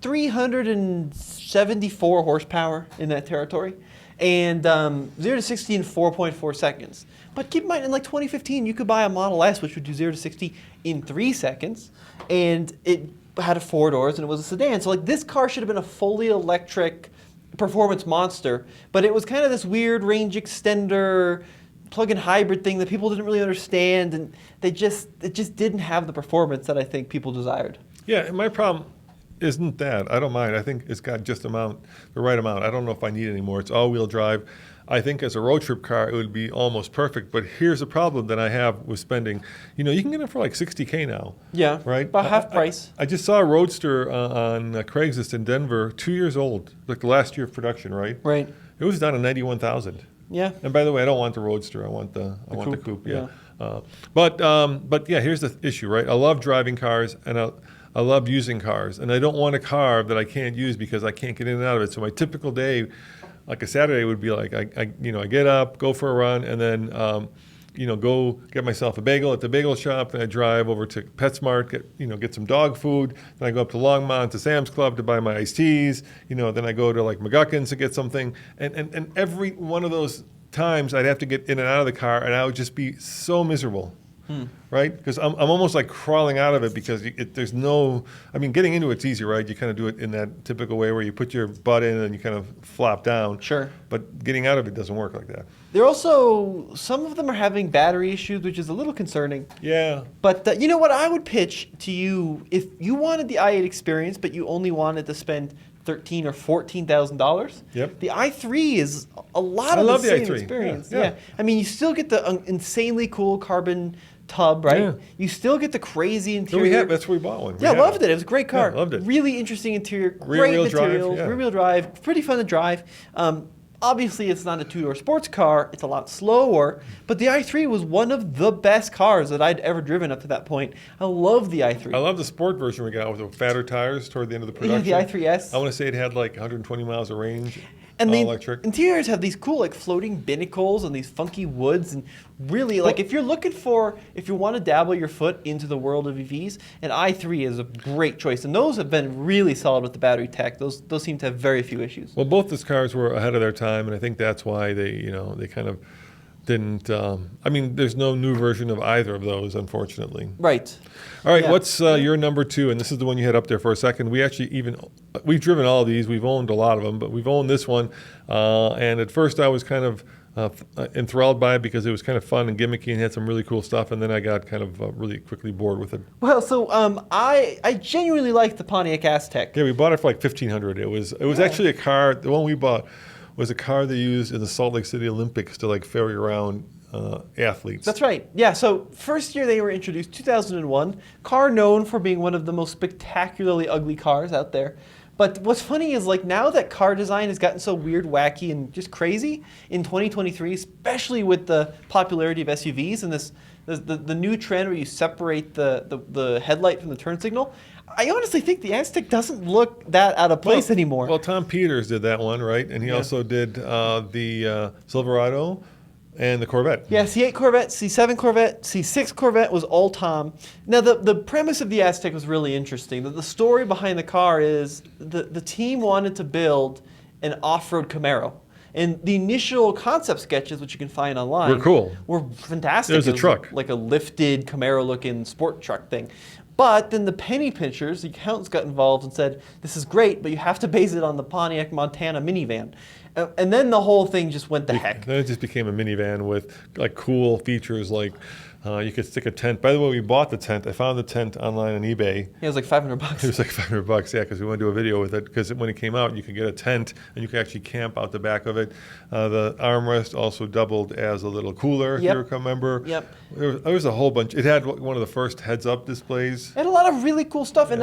374 horsepower in that territory, and 0 to 60 in 4.4 seconds. But keep in mind, in 2015, you could buy a Model S which would do 0 to 60 in 3 seconds, and it had 4 doors and it was a sedan. So this car should have been a fully electric performance monster, but it was kind of this weird range extender plug-in hybrid thing that people didn't really understand, and it just didn't have the performance that I think people desired. Yeah, and my problem isn't that. I don't mind. I think it's got just the right amount. I don't know if I need any more. It's all-wheel drive. I think as a road trip car, it would be almost perfect. But here's a problem that I have with spending. You can get it for $60K now. Yeah, right. About half price. I just saw a Roadster on Craigslist in Denver, 2 years old, the last year of production, right? Right. It was down to $91,000. Yeah. And by the way, I don't want the Roadster. I want the coupe. Yeah. But yeah, here's the issue, right? I love driving cars, and I love using cars, and I don't want a car that I can't use because I can't get in and out of it. So my typical day, like a Saturday, would be I get up, go for a run, and then go get myself a bagel at the bagel shop. Then I drive over to PetSmart, get some dog food. Then I go up to Longmont to Sam's Club to buy my iced teas. Then I go to McGuckin's to get something. And every one of those times I'd have to get in and out of the car, and I would just be so miserable. Right? Because I'm almost crawling out of it because there's no, getting into it's easy, right? You kind of do it in that typical way where you put your butt in and you kind of flop down. Sure. But getting out of it doesn't work like that. They're also, some of them are having battery issues, which is a little concerning. Yeah. But you know what I would pitch to you, if you wanted the i8 experience, but you only wanted to spend $13,000 or $14,000. Yep. The i3 is a lot of the same experience. Yeah. You still get the insanely cool carbon tub, right? Yeah. You still get the crazy interior. That's where we bought one. I loved it. It was a great car. Yeah, loved it. Really interesting interior. Rear-wheel Great materials. drive, Rear-wheel drive. Pretty fun to drive. Obviously, it's not a two-door sports car. It's a lot slower. But the i3 was one of the best cars that I'd ever driven up to that point. I love the i3. I love the sport version we got with the fatter tires toward the end of the production. Yeah, the i3S. I want to say it had 120 miles of range. And all the electric. interiors have these cool floating binnacles and these funky woods, and really if you want to dabble your foot into the world of EVs, an i3 is a great choice, and those have been really solid with the battery tech. Those seem to have very few issues. Well, both these cars were ahead of their time, and I think that's why they kind of didn't. There's no new version of either of those, unfortunately. Right. All right, Yeah. what's your number 2? And this is the one you had up there for a second. We've driven all of these. We've owned a lot of them, but we've owned this one. And at first I was kind of enthralled by it because it was kind of fun and gimmicky and had some really cool stuff. And then I got kind of really quickly bored with it. Well, so I genuinely like the Pontiac Aztek. Yeah, we bought it for $1,500. It was actually a car. The one we bought was a car they used in the Salt Lake City Olympics to ferry around athletes. That's right. Yeah, so first year they were introduced, 2001. Car known for being one of the most spectacularly ugly cars out there. But what's funny is now that car design has gotten so weird, wacky, and just crazy in 2023, especially with the popularity of SUVs and the new trend where you separate the headlight from the turn signal, I honestly think the Aztek doesn't look that out of place anymore. Well, Tom Peters did that one, right? And he also did the Silverado and the Corvette. Yeah, C8 Corvette, C7 Corvette, C6 Corvette was all Tom. Now, the premise of the Aztek was really interesting. The story behind the car is the team wanted to build an off-road Camaro. And the initial concept sketches, which you can find online, were cool. Were fantastic. It was a truck. Like a lifted Camaro-looking sport truck thing. But then the penny pinchers, the accountants got involved and said, this is great, but you have to base it on the Pontiac Montana minivan. And then the whole thing just went to heck. Then it just became a minivan with cool features you could stick a tent. By the way, we bought the tent. I found the tent online on eBay. It was $500. It was $500, yeah, because we wanted to do a video with it. Because when it came out, you could get a tent and you could actually camp out the back of it. The armrest also doubled as a little cooler, if you remember. Yep. There was a whole bunch. It had one of the first heads-up displays. It had a lot of really cool stuff, and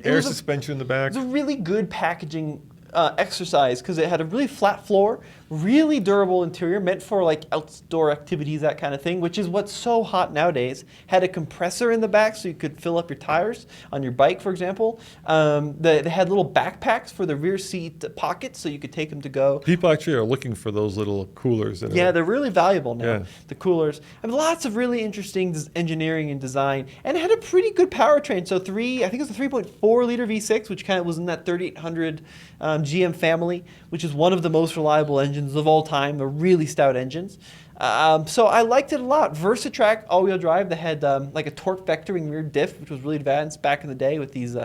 Air suspension in the back. It was a really good packaging exercise because it had a really flat floor, really durable interior, meant for like outdoor activities, that kind of thing, which is what's so hot nowadays. Had a compressor in the back so you could fill up your tires on your bike, for example. They had little backpacks for the rear seat pockets so you could take them to go. People actually are looking for those little coolers. Yeah, they're really valuable now, Yeah. the coolers. And lots of really interesting engineering and design. And it had a pretty good powertrain. So I think it was a 3.4 liter V6, which kind of was in that 3800 GM family, which is one of the most reliable engines of all time. They're really stout engines. So I liked it a lot. Versatrack all-wheel drive. They had like a torque vectoring rear diff, which was really advanced back in the day with these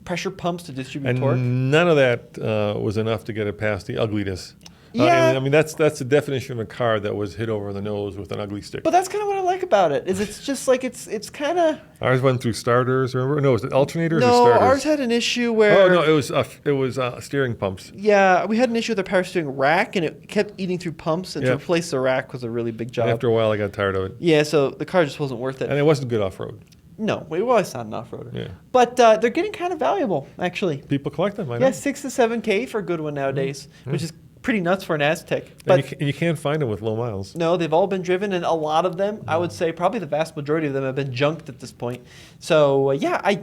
pressure pumps to distribute torque. And none of that was enough to get it past the ugliness. Yeah. I mean, that's the definition of a car that was hit over the nose with an ugly stick. But that's kind of what I like about it. Is it's just like it's kind of. Ours went through starters. Remember? No, was it alternators or No, starters? ours had an issue where. Oh no, it was steering pumps. Yeah, we had an issue with the power steering rack, and it kept eating through pumps. And to Yeah. replace the rack was a really big job. And after a while, I got tired of it, Yeah, so the car just wasn't worth it. and it wasn't good off road. No, we always not an off-roader. Yeah. But they're getting kind of valuable, actually. People collect them. I know. Yeah, 6 to 7K for a good one nowadays, which is pretty nuts for an Aztec. And But you can't find them with low miles. no, they've all been driven, and a lot of them, I would say probably the vast majority of them have been junked at this point. So yeah, I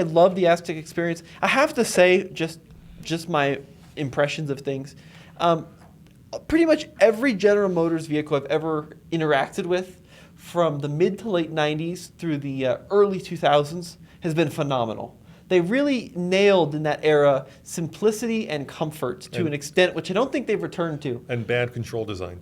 love the Aztec experience. I have to say, just my impressions of things. Pretty much every General Motors vehicle I've ever interacted with, from the mid to late 90s through the early 2000s, has been phenomenal. They really nailed in that era simplicity and comfort to an extent which I don't think they've returned to. And bad control design.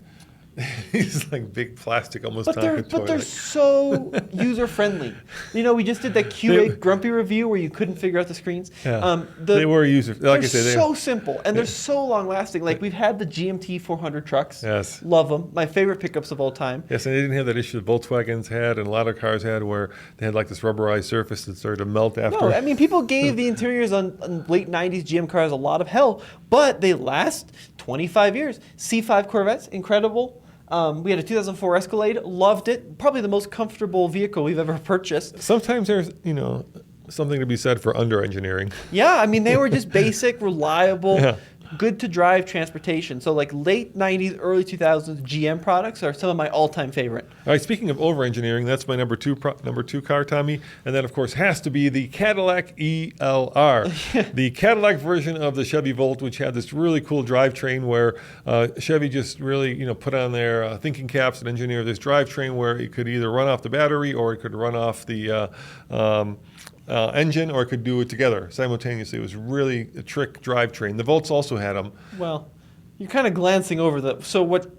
He's like big plastic, almost But they're toilet. so user friendly. You know, we just did that Q8 Grumpy review where you couldn't figure out the screens. Yeah. They were user. Like I They're say, so simple and they're so long lasting. Like we've had the GMT 400 trucks. Yes. Love them. My favorite pickups of all time. Yes, and they didn't have that issue that Volkswagens had and a lot of cars had where they had like this rubberized surface that started to melt after. No, I mean, people gave the interiors on late 90s GM cars a lot of hell, but they last 25 years. C5 Corvettes, incredible. We had a 2004 Escalade, loved it. Probably the most comfortable vehicle we've ever purchased. Sometimes there's, something to be said for under-engineering. Yeah, I mean, they were just basic, reliable, Yeah. good to drive transportation. So like late 90s, early 2000s GM products are some of my all-time favorite. All right, speaking of over-engineering, that's my number two car, Tommy. And that, of course, has to be the Cadillac ELR, the Cadillac version of the Chevy Volt, which had this really cool drivetrain where Chevy just really, put on their thinking caps and engineered this drivetrain where it could either run off the battery or it could run off the engine, or it could do it together simultaneously. It was really a trick drivetrain. The Volts also had them. Well, you're kind of glancing over the. So what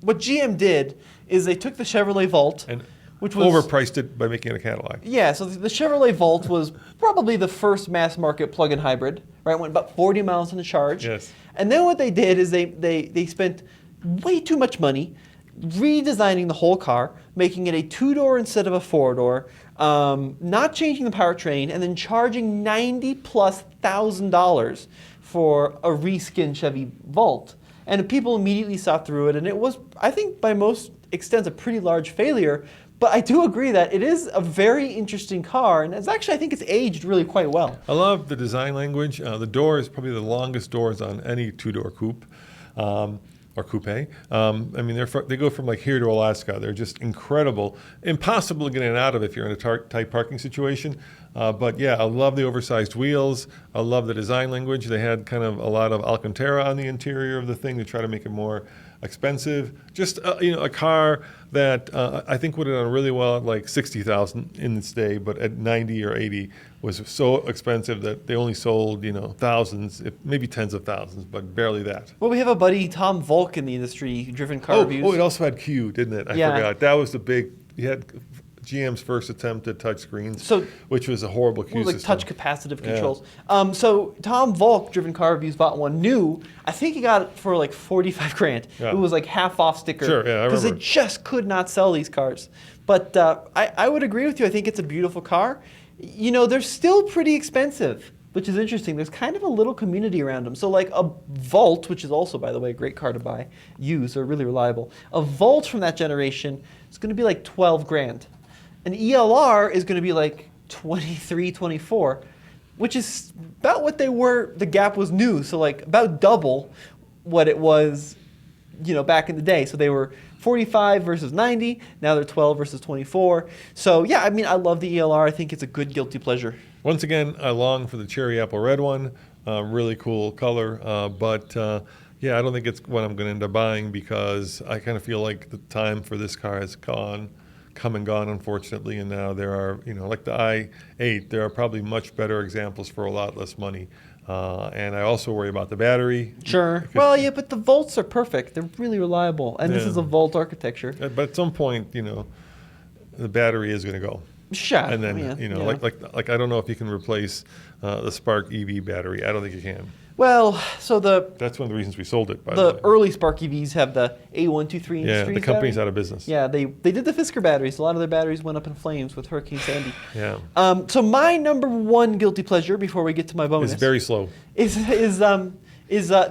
GM did is they took the Chevrolet Volt, And which was overpriced it by making it a Cadillac. Yeah, so the Chevrolet Volt was probably the first mass market plug-in hybrid, right? Went about 40 miles on the charge. Yes. And then what they did is they spent way too much money redesigning the whole car, making it a two-door instead of a four-door, not changing the powertrain, and then charging $90,000+ for a reskin Chevy Volt. And people immediately saw through it, and it was, I think, by most extents, a pretty large failure. But I do agree that it is a very interesting car, and I think it's aged really quite well. I love the design language. The door is probably the longest doors on any two-door coupe. Or coupe. I mean, they go from like here to Alaska. They're just incredible. Impossible to get in and out of if you're in a tight parking situation. But yeah, I love the oversized wheels. I love the design language. They had kind of a lot of Alcantara on the interior of the thing to try to make it more expensive. Just a car that I think would have done really well at like 60,000 in its day, but at 90 or 80 was so expensive that they only sold thousands, maybe tens of thousands, but barely that. Well, we have a buddy, Tom Volk, in the industry, driven car reviews. Oh, it also had Q, didn't it? I Yeah. forgot. That was the big. He had GM's first attempt at touch screens, which was a horrible Q like system. touch capacitive controls. So Tom Volk, driven car reviews, bought one new. I think he got it for like 45 grand. Yeah. It was like half off sticker. Sure, yeah, I Because remember. they just could not sell these cars. But I would agree with you. I think it's a beautiful car. They're still pretty expensive, which is interesting. There's kind of a little community around them. So like a Volt, which is also, by the way, a great car to buy, used, they're really reliable. A Volt from that generation is going to be like 12 grand. An ELR is going to be like 23, 24, which is about what they were. The gap was new, so like about double. what it was, back in the day. So they were 45 versus 90. Now they're 12 versus 24. So yeah, I mean, I love the ELR. I think it's a good guilty pleasure. Once again, I long for the cherry apple red one. Really cool color. But yeah, I don't think it's what I'm going to end up buying because I kind of feel like the time for this car has come and gone, unfortunately. And now there are, like the i8, there are probably much better examples for a lot less money. And I also worry about the battery. Sure. Well, yeah, but the volts are perfect. They're really reliable. And this is a volt architecture. But at some point, the battery is going to go. Sure. And then, like I don't know if you can replace the Spark EV battery. I don't think you can. Well, so that's one of the reasons we sold it, by the way. The early Spark EVs have the A123 Yeah, Industries the company's battery. out of business. Yeah, they did the Fisker batteries. A lot of their batteries went up in flames with Hurricane Sandy. Yeah. So my number one guilty pleasure, before we get to my bonus, It's very slow. is the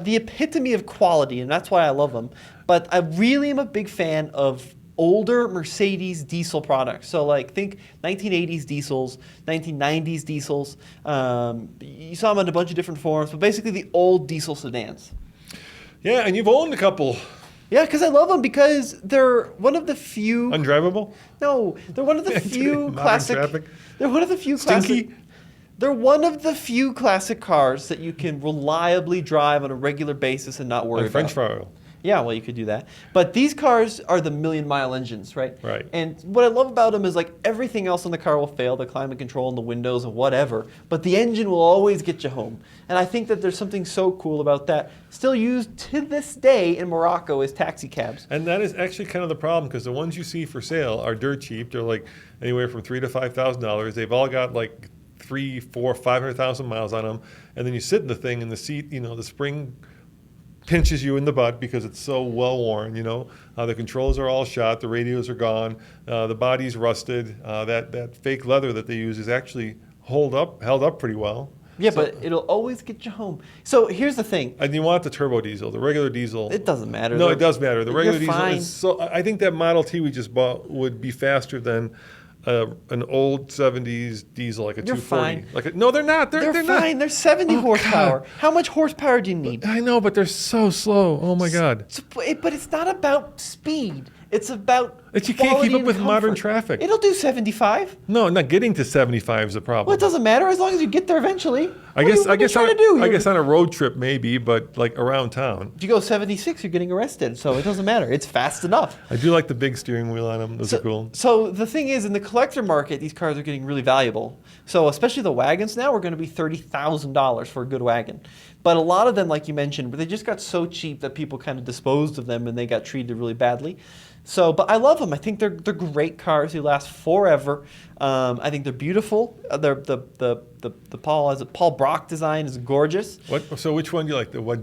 epitome of quality, and that's why I love them. But I really am a big fan of older Mercedes diesel products. So like think 1980s diesels, 1990s diesels. You saw them in a bunch of different forms, but basically the old diesel sedans. Yeah, and you've owned a couple. Yeah, because I love them because they're one of the few. Undrivable? No, they're one of the few Modern classic. traffic? They're one of the few Stinky? classic. They're one of the few classic cars that you can reliably drive on a regular basis and not worry Like French about. fry oil. Yeah, well, you could do that. But these cars are the million-mile engines, right? Right. And what I love about them is like everything else on the car will fail, the climate control and the windows and whatever, but the engine will always get you home. And I think that there's something so cool about that. Still used to this day in Morocco as taxi cabs. And that is actually kind of the problem because the ones you see for sale are dirt cheap. They're like anywhere from $3,000 to $5,000. They've all got like 3, 4, 500,000 miles on them. And then you sit in the thing and the seat, the spring pinches you in the butt because it's so well worn, the controls are all shot, the radios are gone, the body's rusted, that fake leather that they use is actually held up pretty well. Yeah, but it'll always get you home. So here's the thing. And you want the turbo diesel, the regular diesel. It doesn't matter. No, it does matter. The regular diesel fine. is so. I think that Model T we just bought would be faster than an old 70s diesel, like a You're 240. fine. No, they're not. They're not. fine. They're 70 horsepower. God. How much horsepower do you need? I know, but they're so slow. Oh my God. But it's not about speed. It's about But you can't keep quality up and with modern comfort. traffic. It'll do 75. No, not getting to 75 is a problem. Well, it doesn't matter as long as you get there eventually. I What guess are you trying to do? I guess on a road trip maybe, but like around town. If you go 76, you're getting arrested, so it doesn't matter. It's fast enough. I do like the big steering wheel on them. Those are cool. So the thing is, in the collector market, these cars are getting really valuable. So especially the wagons now are going to be $30,000 for a good wagon. But a lot of them, like you mentioned, they just got so cheap that people kind of disposed of them and they got treated really badly. So, but I love them. I think they're great cars. They last forever. I think they're beautiful. The Paul Brock design is gorgeous. So which one do you like? The what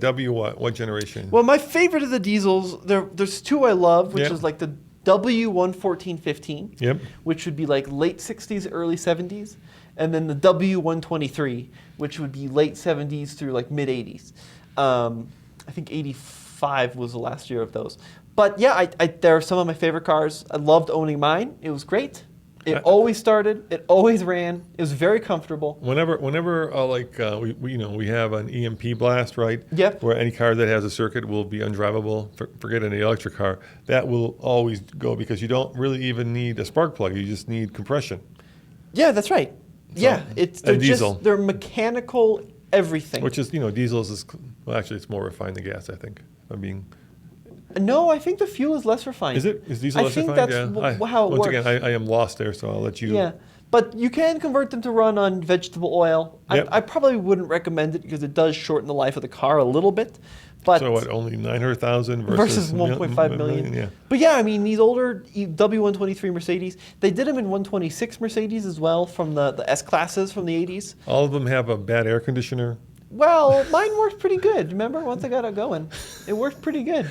generation? Well, my favorite of the diesels, there's two I love, which Yep. is like the W11415, Yep. which would be like late 60s, early 70s, and then the W123, which would be late 70s through like mid 80s. I think 85 was the last year of those. But yeah, they're some of my favorite cars. I loved owning mine. It was great. It always started. It always ran. It was very comfortable. Whenever we have an EMP blast, right? Yep. Where any car that has a circuit will be undrivable. Forget any electric car. That will always go because you don't really even need a spark plug. You just need compression. Yeah, that's right. Yeah, they're diesel. they're mechanical everything. Which is, diesels is, well, actually, it's more refined than gas, I think. If I'm being. No, I think the fuel is less refined. Is it? Is diesel less refined? I think that's how it once works. again, I am lost there, so I'll let you. Yeah, but you can convert them to run on vegetable oil. Yep. I probably wouldn't recommend it because it does shorten the life of the car a little bit. But So what? Only 900,000 versus 1.5 million. Yeah. But yeah, I mean, these older W123 Mercedes, they did them in 126 Mercedes as well from the S classes from the 80s. All of them have a bad air conditioner. Well, mine worked pretty good. Remember, once I got it going, it worked pretty good.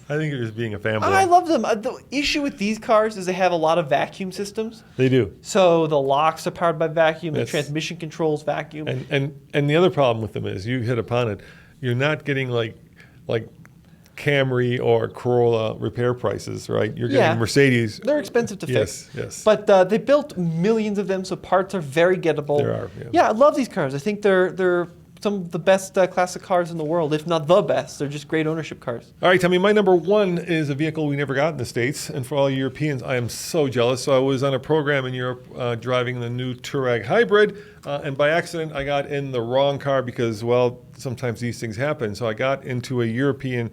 I think you're just being a fanboy. I love them. The issue with these cars is they have a lot of vacuum systems. They do. So the locks are powered by vacuum, Yes. the transmission controls vacuum. And the other problem with them is you hit upon it. You're not getting like Camry or Corolla repair prices, right? You're getting Mercedes. They're expensive to fix. Yes. But they built millions of them, so parts are very gettable. There are, yeah. Yeah, I love these cars. I think they're some of the best classic cars in the world, if not the best. They're just great ownership cars. All right, Tommy, my number one is a vehicle we never got in the States. And for all Europeans, I am so jealous. So I was on a program in Europe driving the new Touareg Hybrid. And by accident, I got in the wrong car because, well, sometimes these things happen. So I got into a European,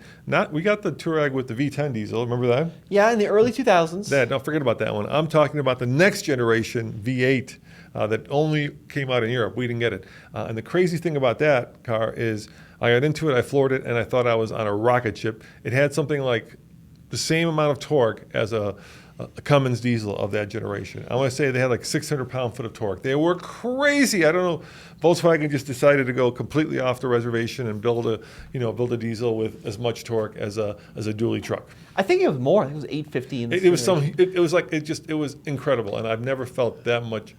we got the Touareg with the V10 diesel. Remember that? Yeah, in the early 2000s. Don't forget about that one. I'm talking about the next generation V8 that only came out in Europe. We didn't get it. And the crazy thing about that car is I got into it, I floored it, and I thought I was on a rocket ship. It had something like the same amount of torque as a Cummins diesel of that generation. I want to say they had like 600 pound-foot of torque. They were crazy. I don't know. Volkswagen just decided to go completely off the reservation and build a diesel with as much torque as a dually truck. I think it was more. I think it was 850. It was incredible, and I've never felt that much.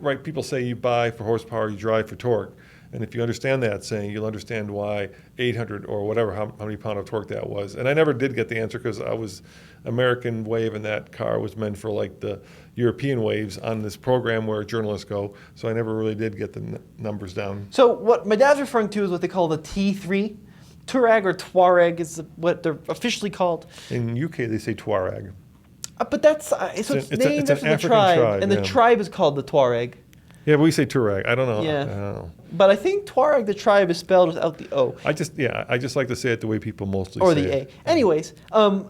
Right? People say you buy for horsepower, you drive for torque. And if you understand that saying, you'll understand why 800 or whatever, how many pound of torque that was. And I never did get the answer because I was American wave and that car was meant for like the European waves on this program where journalists go. So I never really did get the numbers down. So what my dad's referring to is what they call the T3. Touareg or Touareg is what they're officially called. In UK, they say Touareg. But that's, it's named after the tribe. And the tribe is called the Touareg. Yeah, but we say Touareg. I don't know. Yeah. I don't know. But I think Touareg, the tribe, is spelled without the O. I just like to say it the way people mostly or say the it. A. Anyways,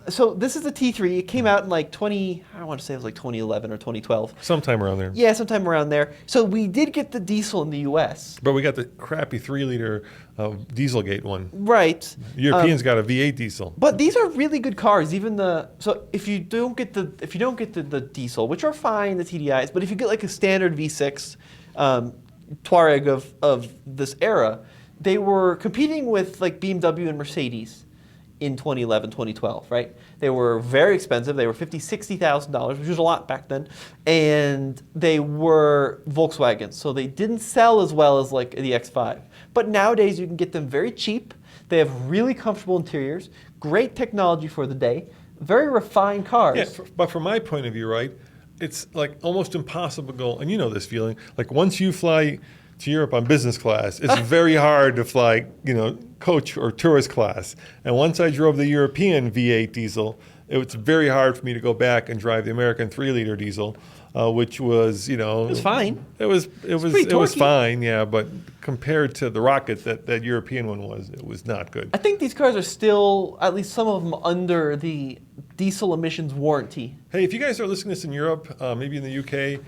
so this is the T3. It came out in like I want to say it was like 2011 or 2012. Sometime around there. Yeah, sometime around there. So we did get the diesel in the U.S. But we got the crappy 3-liter Dieselgate one. Right. Europeans got a V8 diesel. But these are really good cars. So if you don't get the diesel, which are fine, the TDIs, but if you get like a standard V6 Touareg of this era, they were competing with like BMW and Mercedes in 2011, 2012, right? They were very expensive. They were $50,000, $60,000, which was a lot back then. And they were Volkswagens, so they didn't sell as well as like the X5. But nowadays you can get them very cheap. They have really comfortable interiors, great technology for the day, very refined cars. Yeah, but from my point of view, right, it's like almost impossible to go, and you know this feeling, like once you fly to Europe on business class, it's very hard to fly, coach or tourist class. And once I drove the European V8 diesel, it's very hard for me to go back and drive the American 3-liter diesel, which was, It was fine. It was fine, yeah, but compared to the rocket that European one was, it was not good. I think these cars are still, at least some of them, under the diesel emissions warranty. Hey, if you guys are listening to this in Europe, maybe in the UK,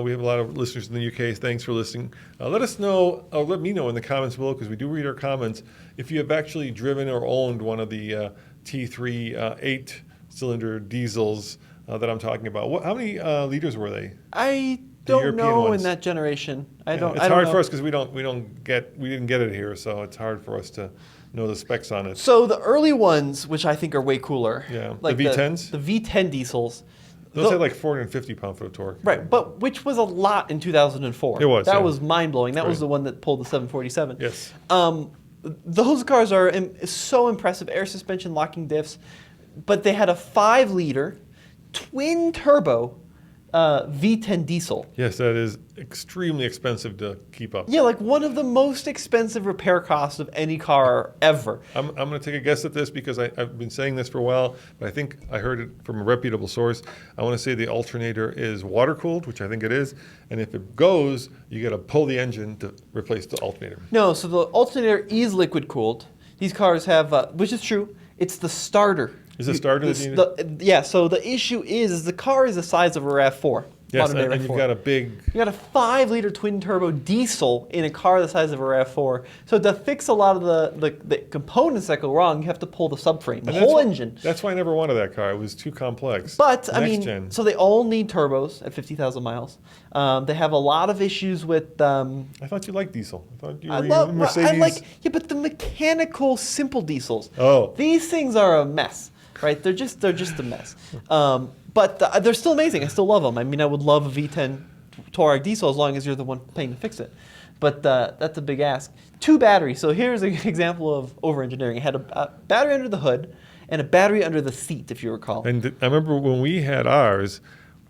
we have a lot of listeners in the UK. Thanks for listening. Let us know, or let me know in the comments below, because we do read our comments, if you have actually driven or owned one of the T3 8-cylinder diesels that I'm talking about. How many liters were they? I don't know in that generation. It's hard for us because we didn't get it here, so it's hard for us to know the specs on it. So the early ones, which I think are way cooler, like the V10s, the V10 diesels, those had like 450 pound-foot of torque. Right, but which was a lot in 2004. It was. That was mind blowing. That was the one that pulled the 747. Yes. Those cars are so impressive. Air suspension, locking diffs, but they had a 5-liter twin turbo V10 diesel. Yes, that is extremely expensive to keep up. Yeah, like one of the most expensive repair costs of any car ever. I'm going to take a guess at this because I've been saying this for a while, but I think I heard it from a reputable source. I want to say the alternator is water cooled, which I think it is, and if it goes, you got to pull the engine to replace the alternator. No, so the alternator is liquid cooled. These cars have, which is true, it's the starter. Is the starter yeah, so the issue is the car is the size of a RAV4. Yes, and you've got a big... You got a 5-liter twin-turbo diesel in a car the size of a RAV4. So to fix a lot of the components that go wrong, you have to pull the subframe, the whole engine. That's why I never wanted that car. It was too complex. But, so they all need turbos at 50,000 miles. They have a lot of issues with... I thought you liked diesel. I thought you were Mercedes. But the mechanical simple diesels. Oh. These things are a mess, right? They're just a mess. But they're still amazing. I still love them. I mean, I would love a V10 Touareg diesel as long as you're the one paying to fix it. But that's a big ask. 2 batteries. So here's an example of over-engineering. It had a battery under the hood and a battery under the seat, if you recall. And I remember when we had ours,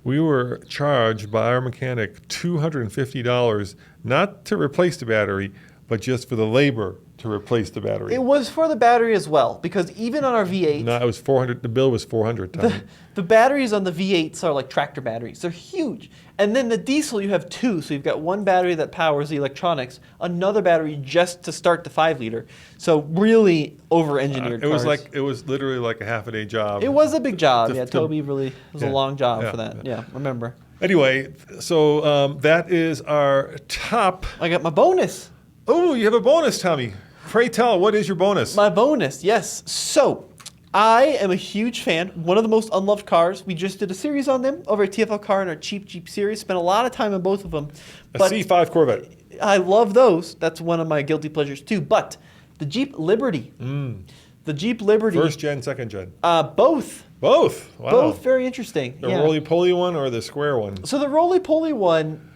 we were charged by our mechanic $250 not to replace the battery, but just for the labor to replace the battery. It was for the battery as well, because even on our V8, No, it was 400. The bill was 400. Tommy. the batteries on the V8s are like tractor batteries. They're huge. And then the diesel, you have two. So you've got one battery that powers the electronics, another battery just to start the 5-liter. So really over-engineered cars. It was literally like a half a day job. It was a big job. To- Yeah, to- Toby really, it was a yeah, long job yeah, for that. yeah. Yeah, remember. Anyway, so that is our top. I got my bonus. Oh, you have a bonus, Tommy. Pray tell, what is your bonus? My bonus, yes. So, I am a huge fan. One of the most unloved cars. We just did a series on them over at TFL Car in our Cheap Jeep series. Spent a lot of time on both of them. A C5 Corvette. I love those. That's one of my guilty pleasures too. But the Jeep Liberty. The Jeep Liberty. First gen, second gen. Both. Both. Wow. Both very interesting. The yeah. roly-poly one or the square one? So the roly-poly one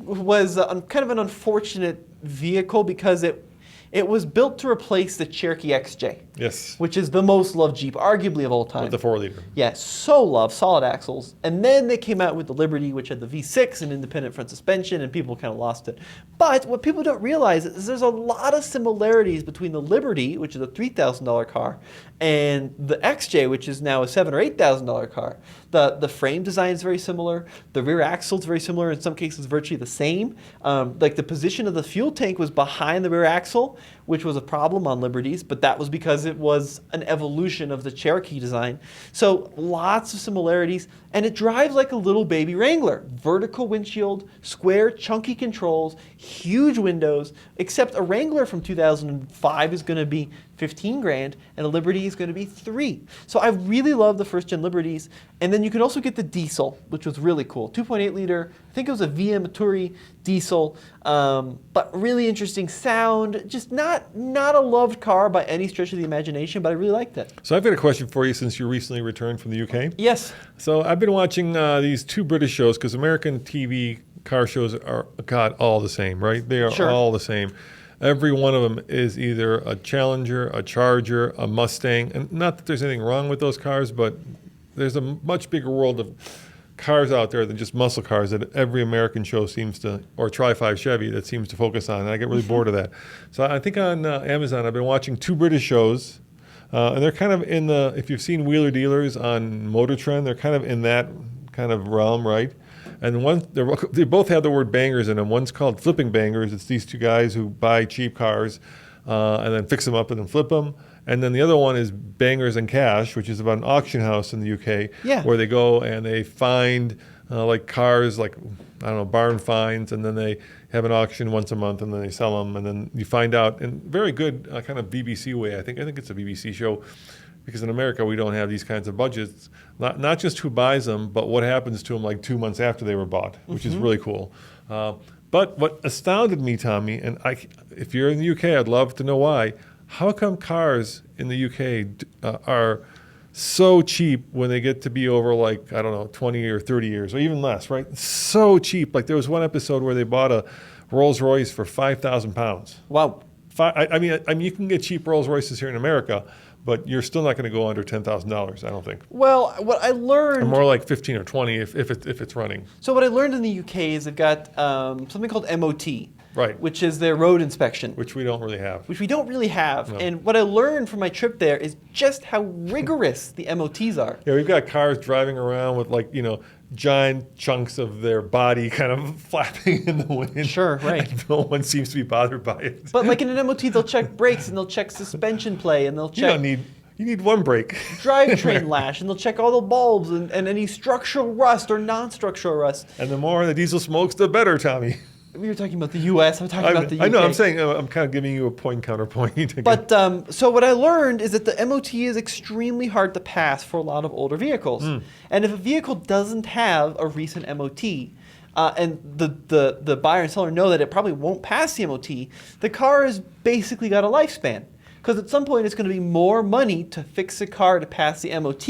was kind of an unfortunate vehicle because it was built to replace the Cherokee XJ, Yes. which is the most loved Jeep, arguably of all time. With the 4-liter. Yeah, so loved, solid axles. And then they came out with the Liberty, which had the V6 and independent front suspension, and people kind of lost it. But what people don't realize is there's a lot of similarities between the Liberty, which is a $3,000 car, and the XJ, which is now a $7,000 or $8,000 car. The frame design is very similar. The rear axle is very similar. In some cases, virtually the same. Like the position of the fuel tank was behind the rear axle, which was a problem on Liberties, but that was because it was an evolution of the Cherokee design. So lots of similarities, and it drives like a little baby Wrangler. Vertical windshield, square, chunky controls, huge windows, except a Wrangler from 2005 is going to be 15 grand, and a Liberty is going to be 3. So I really love the first gen Liberties. And then you could also get the diesel, which was really cool. 2.8 liter, I think it was a VM Maturi diesel, but really interesting sound. Just not a loved car by any stretch of the imagination, but I really liked it. So I've got a question for you since you recently returned from the UK. Yes. So I've been watching these two British shows because American TV car shows are, God, all the same, right? They are Sure. all the same. Every one of them is either a Challenger, a Charger, a Mustang. And not that there's anything wrong with those cars, but there's a much bigger world of cars out there than just muscle cars that every American show seems to, or Tri-5 Chevy that seems to focus on. And I get really bored of that. So I think on Amazon, I've been watching two British shows. And they're kind of in the, if you've seen Wheeler Dealers on Motor Trend, they're kind of in that kind of realm, right? And they both have the word bangers in them. One's called Flipping Bangers. It's these two guys who buy cheap cars and then fix them up and then flip them. And then the other one is Bangers and Cash, which is about an auction house in the UK where they go and they find like cars, like, I don't know, barn finds, and then they have an auction once a month and then they sell them. And then you find out in very good kind of BBC way. I think it's a BBC show. Because in America, we don't have these kinds of budgets. Not just who buys them, but what happens to them like 2 months after they were bought, which is really cool. But what astounded me, Tommy, and if you're in the UK, I'd love to know why. How come cars in the UK are so cheap when they get to be over like, I don't know, 20 or 30 years, or even less, right? So cheap. Like there was one episode where they bought a Rolls Royce for £5,000. Wow. I mean, you can get cheap Rolls Royces here in America, but you're still not going to go under $10,000, I don't think. Well, what I learned... Or more like 15 or 20 if it's running. So what I learned in the UK is they've got something called MOT. Right. Which is their road inspection. Which we don't really have. Which we don't really have. No. And what I learned from my trip there is just how rigorous the MOTs are. Yeah, we've got cars driving around with like, giant chunks of their body kind of flapping in the wind. Sure, right. And no one seems to be bothered by it. But like in an MOT, they'll check brakes and they'll check suspension play and they'll check You need one brake. drivetrain lash and they'll check all the bulbs and any structural rust or non-structural rust. And the more the diesel smokes, the better, Tommy. We were talking about the U.S. I'm talking about the UK. I know. I'm saying I'm kind of giving you a point counterpoint. But so what I learned is that the MOT is extremely hard to pass for a lot of older vehicles. And if a vehicle doesn't have a recent MOT, and the buyer and seller know that it probably won't pass the MOT, the car has basically got a lifespan. Because at some point it's going to be more money to fix a car to pass the MOT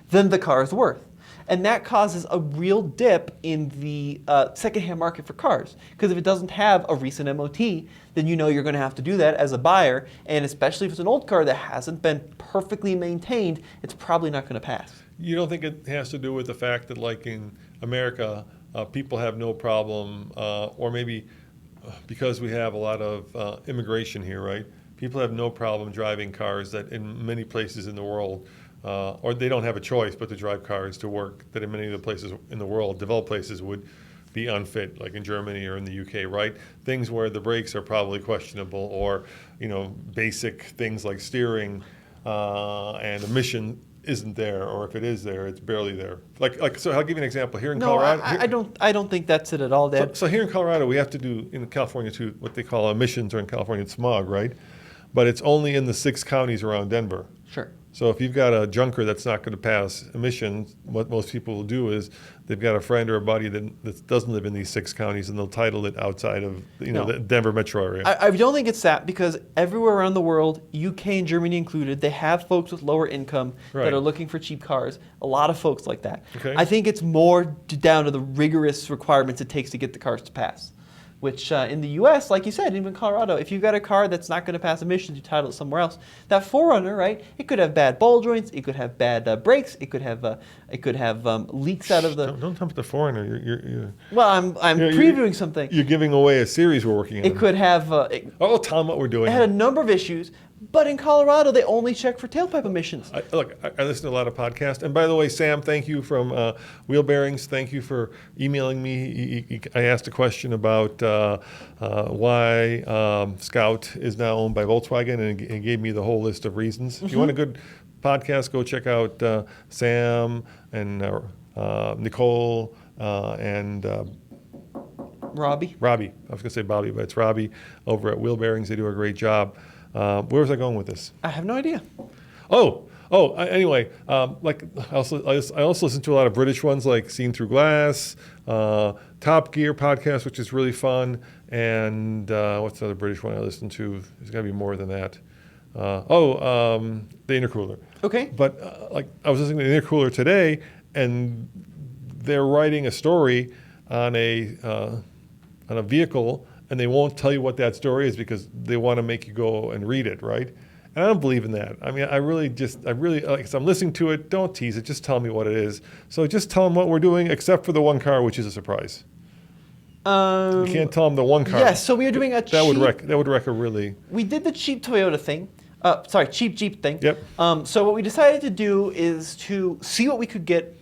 than the car is worth. And that causes a real dip in the secondhand market for cars. Because if it doesn't have a recent MOT, then you know you're going to have to do that as a buyer. And especially if it's an old car that hasn't been perfectly maintained, it's probably not going to pass. You don't think it has to do with the fact that, like in America, people have no problem, or maybe because we have a lot of immigration here, right? People have no problem driving cars that in many places in the world, or they don't have a choice but to drive cars to work that in many of the places in the world, developed places, would be unfit, like in Germany or in the UK, right? Things where the brakes are probably questionable, or basic things like steering and emission isn't there, or if it is there, it's barely there. So I'll give you an example. Here in Colorado, I don't think that's it at all, Dad. so here in Colorado, we have to do, in California too, what they call emissions, or in California it's smog, right? But it's only in the 6 counties around Denver. Sure. So if you've got a junker that's not going to pass emissions, what most people will do is they've got a friend or a buddy that doesn't live in these 6 counties, and they'll title it outside of the Denver metro area. I don't think it's that, because everywhere around the world, UK and Germany included, they have folks with lower income Right. that are looking for cheap cars. A lot of folks like that. Okay. I think it's more down to the rigorous requirements it takes to get the cars to pass. Which in the U.S., like you said, even in Colorado, if you've got a car that's not going to pass emissions, you title it somewhere else. That 4Runner, right? It could have bad ball joints. It could have bad brakes. It could have leaks out of the. Don't talk about the foreigner. You're Well, I'm previewing something. You're giving away a series we're working on. It could have. Oh, tell them what we're doing. It had a number of issues, but in Colorado, they only check for tailpipe emissions. I listen to a lot of podcasts. And by the way, Sam, thank you from Wheel Bearings. Thank you for emailing me. I asked a question about why Scout is now owned by Volkswagen, and he gave me the whole list of reasons. If you want a good podcast, go check out Sam and Nicole and Robbie? Robbie. I was going to say Bobby, but it's Robbie over at Wheel Bearings. They do a great job. Where was I going with this? I have no idea. Anyway, like I also listen to a lot of British ones, like Seen Through Glass, Top Gear podcast, which is really fun, and what's another British one I listen to? There's got to be more than that. The Intercooler. Okay. But I was listening to the Intercooler today, and they're writing a story on a vehicle, and they won't tell you what that story is because they want to make you go and read it, right? And I don't believe in that. I mean, I really, like, so I'm listening to it. Don't tease it. Just tell me what it is. So just tell them what we're doing, except for the one car, which is a surprise. You can't tell them the one car. Yes, so we are doing a cheap. That would wreck a really. We did the cheap Toyota thing. Cheap Jeep thing. Yep. So what we decided to do is to see what we could get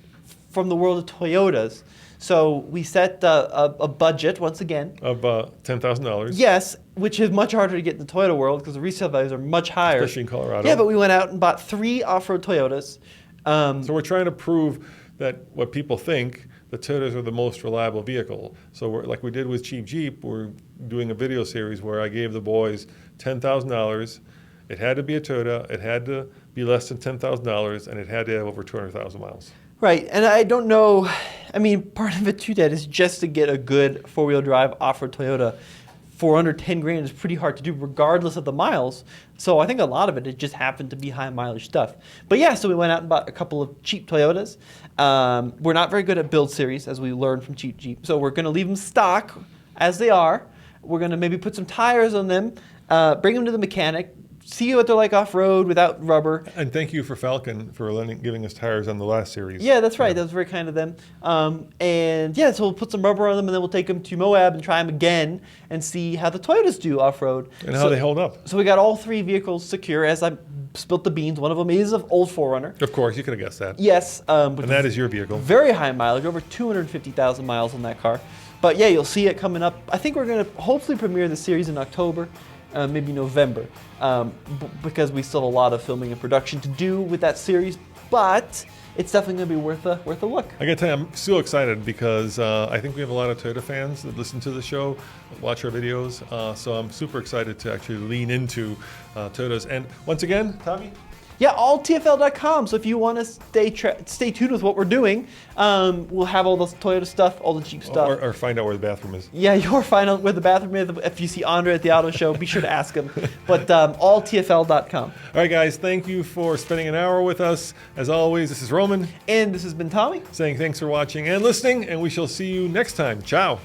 from the world of Toyotas. So we set a budget, once again. Of $10,000. Yes, which is much harder to get in the Toyota world because the resale values are much higher. Especially in Colorado. Yeah, but we went out and bought 3 off-road Toyotas. So we're trying to prove that what people think, the Toyotas are the most reliable vehicle. So like we did with Cheap Jeep, we're doing a video series where I gave the boys $10,000. It had to be a Toyota, it had to be less than $10,000, and it had to have over 200,000 miles. Right, and I don't know, I mean, part of it too, Dad, is just to get a good four-wheel drive off-road Toyota for under 10 grand is pretty hard to do regardless of the miles. So I think a lot of it just happened to be high mileage stuff. But yeah, so we went out and bought a couple of cheap Toyotas. We're not very good at build series, as we learned from Cheap Jeep. So we're going to leave them stock as they are. We're going to maybe put some tires on them, bring them to the mechanic, see what they're like off-road without rubber. And thank you for Falcon for giving us tires on the last series. Yeah, that's right. That was very kind of them. And yeah, so we'll put some rubber on them, and then we'll take them to Moab and try them again and see how the Toyotas do off-road. And how they hold up. So we got all 3 vehicles secure. As I spilt the beans, one of them is an old 4Runner. Of course, you could have guessed that. Yes. And that is your vehicle. Very high mileage, over 250,000 miles on that car. But yeah, you'll see it coming up. I think we're going to hopefully premiere the series in October. Maybe November, because we still have a lot of filming and production to do with that series, but it's definitely going to be worth a look. I got to tell you, I'm so excited because I think we have a lot of Toyota fans that listen to the show, watch our videos, so I'm super excited to actually lean into Toyotas. And once again, Tommy? Yeah, alltfl.com. So if you want to stay tuned with what we're doing, we'll have all the Toyota stuff, all the Jeep stuff. Or find out where the bathroom is. Yeah, you'll find out where the bathroom is. If you see Andre at the auto show, be sure to ask him. But alltfl.com. All right, guys, thank you for spending an hour with us. As always, this is Roman. And this has been Tommy. Saying thanks for watching and listening, and we shall see you next time. Ciao.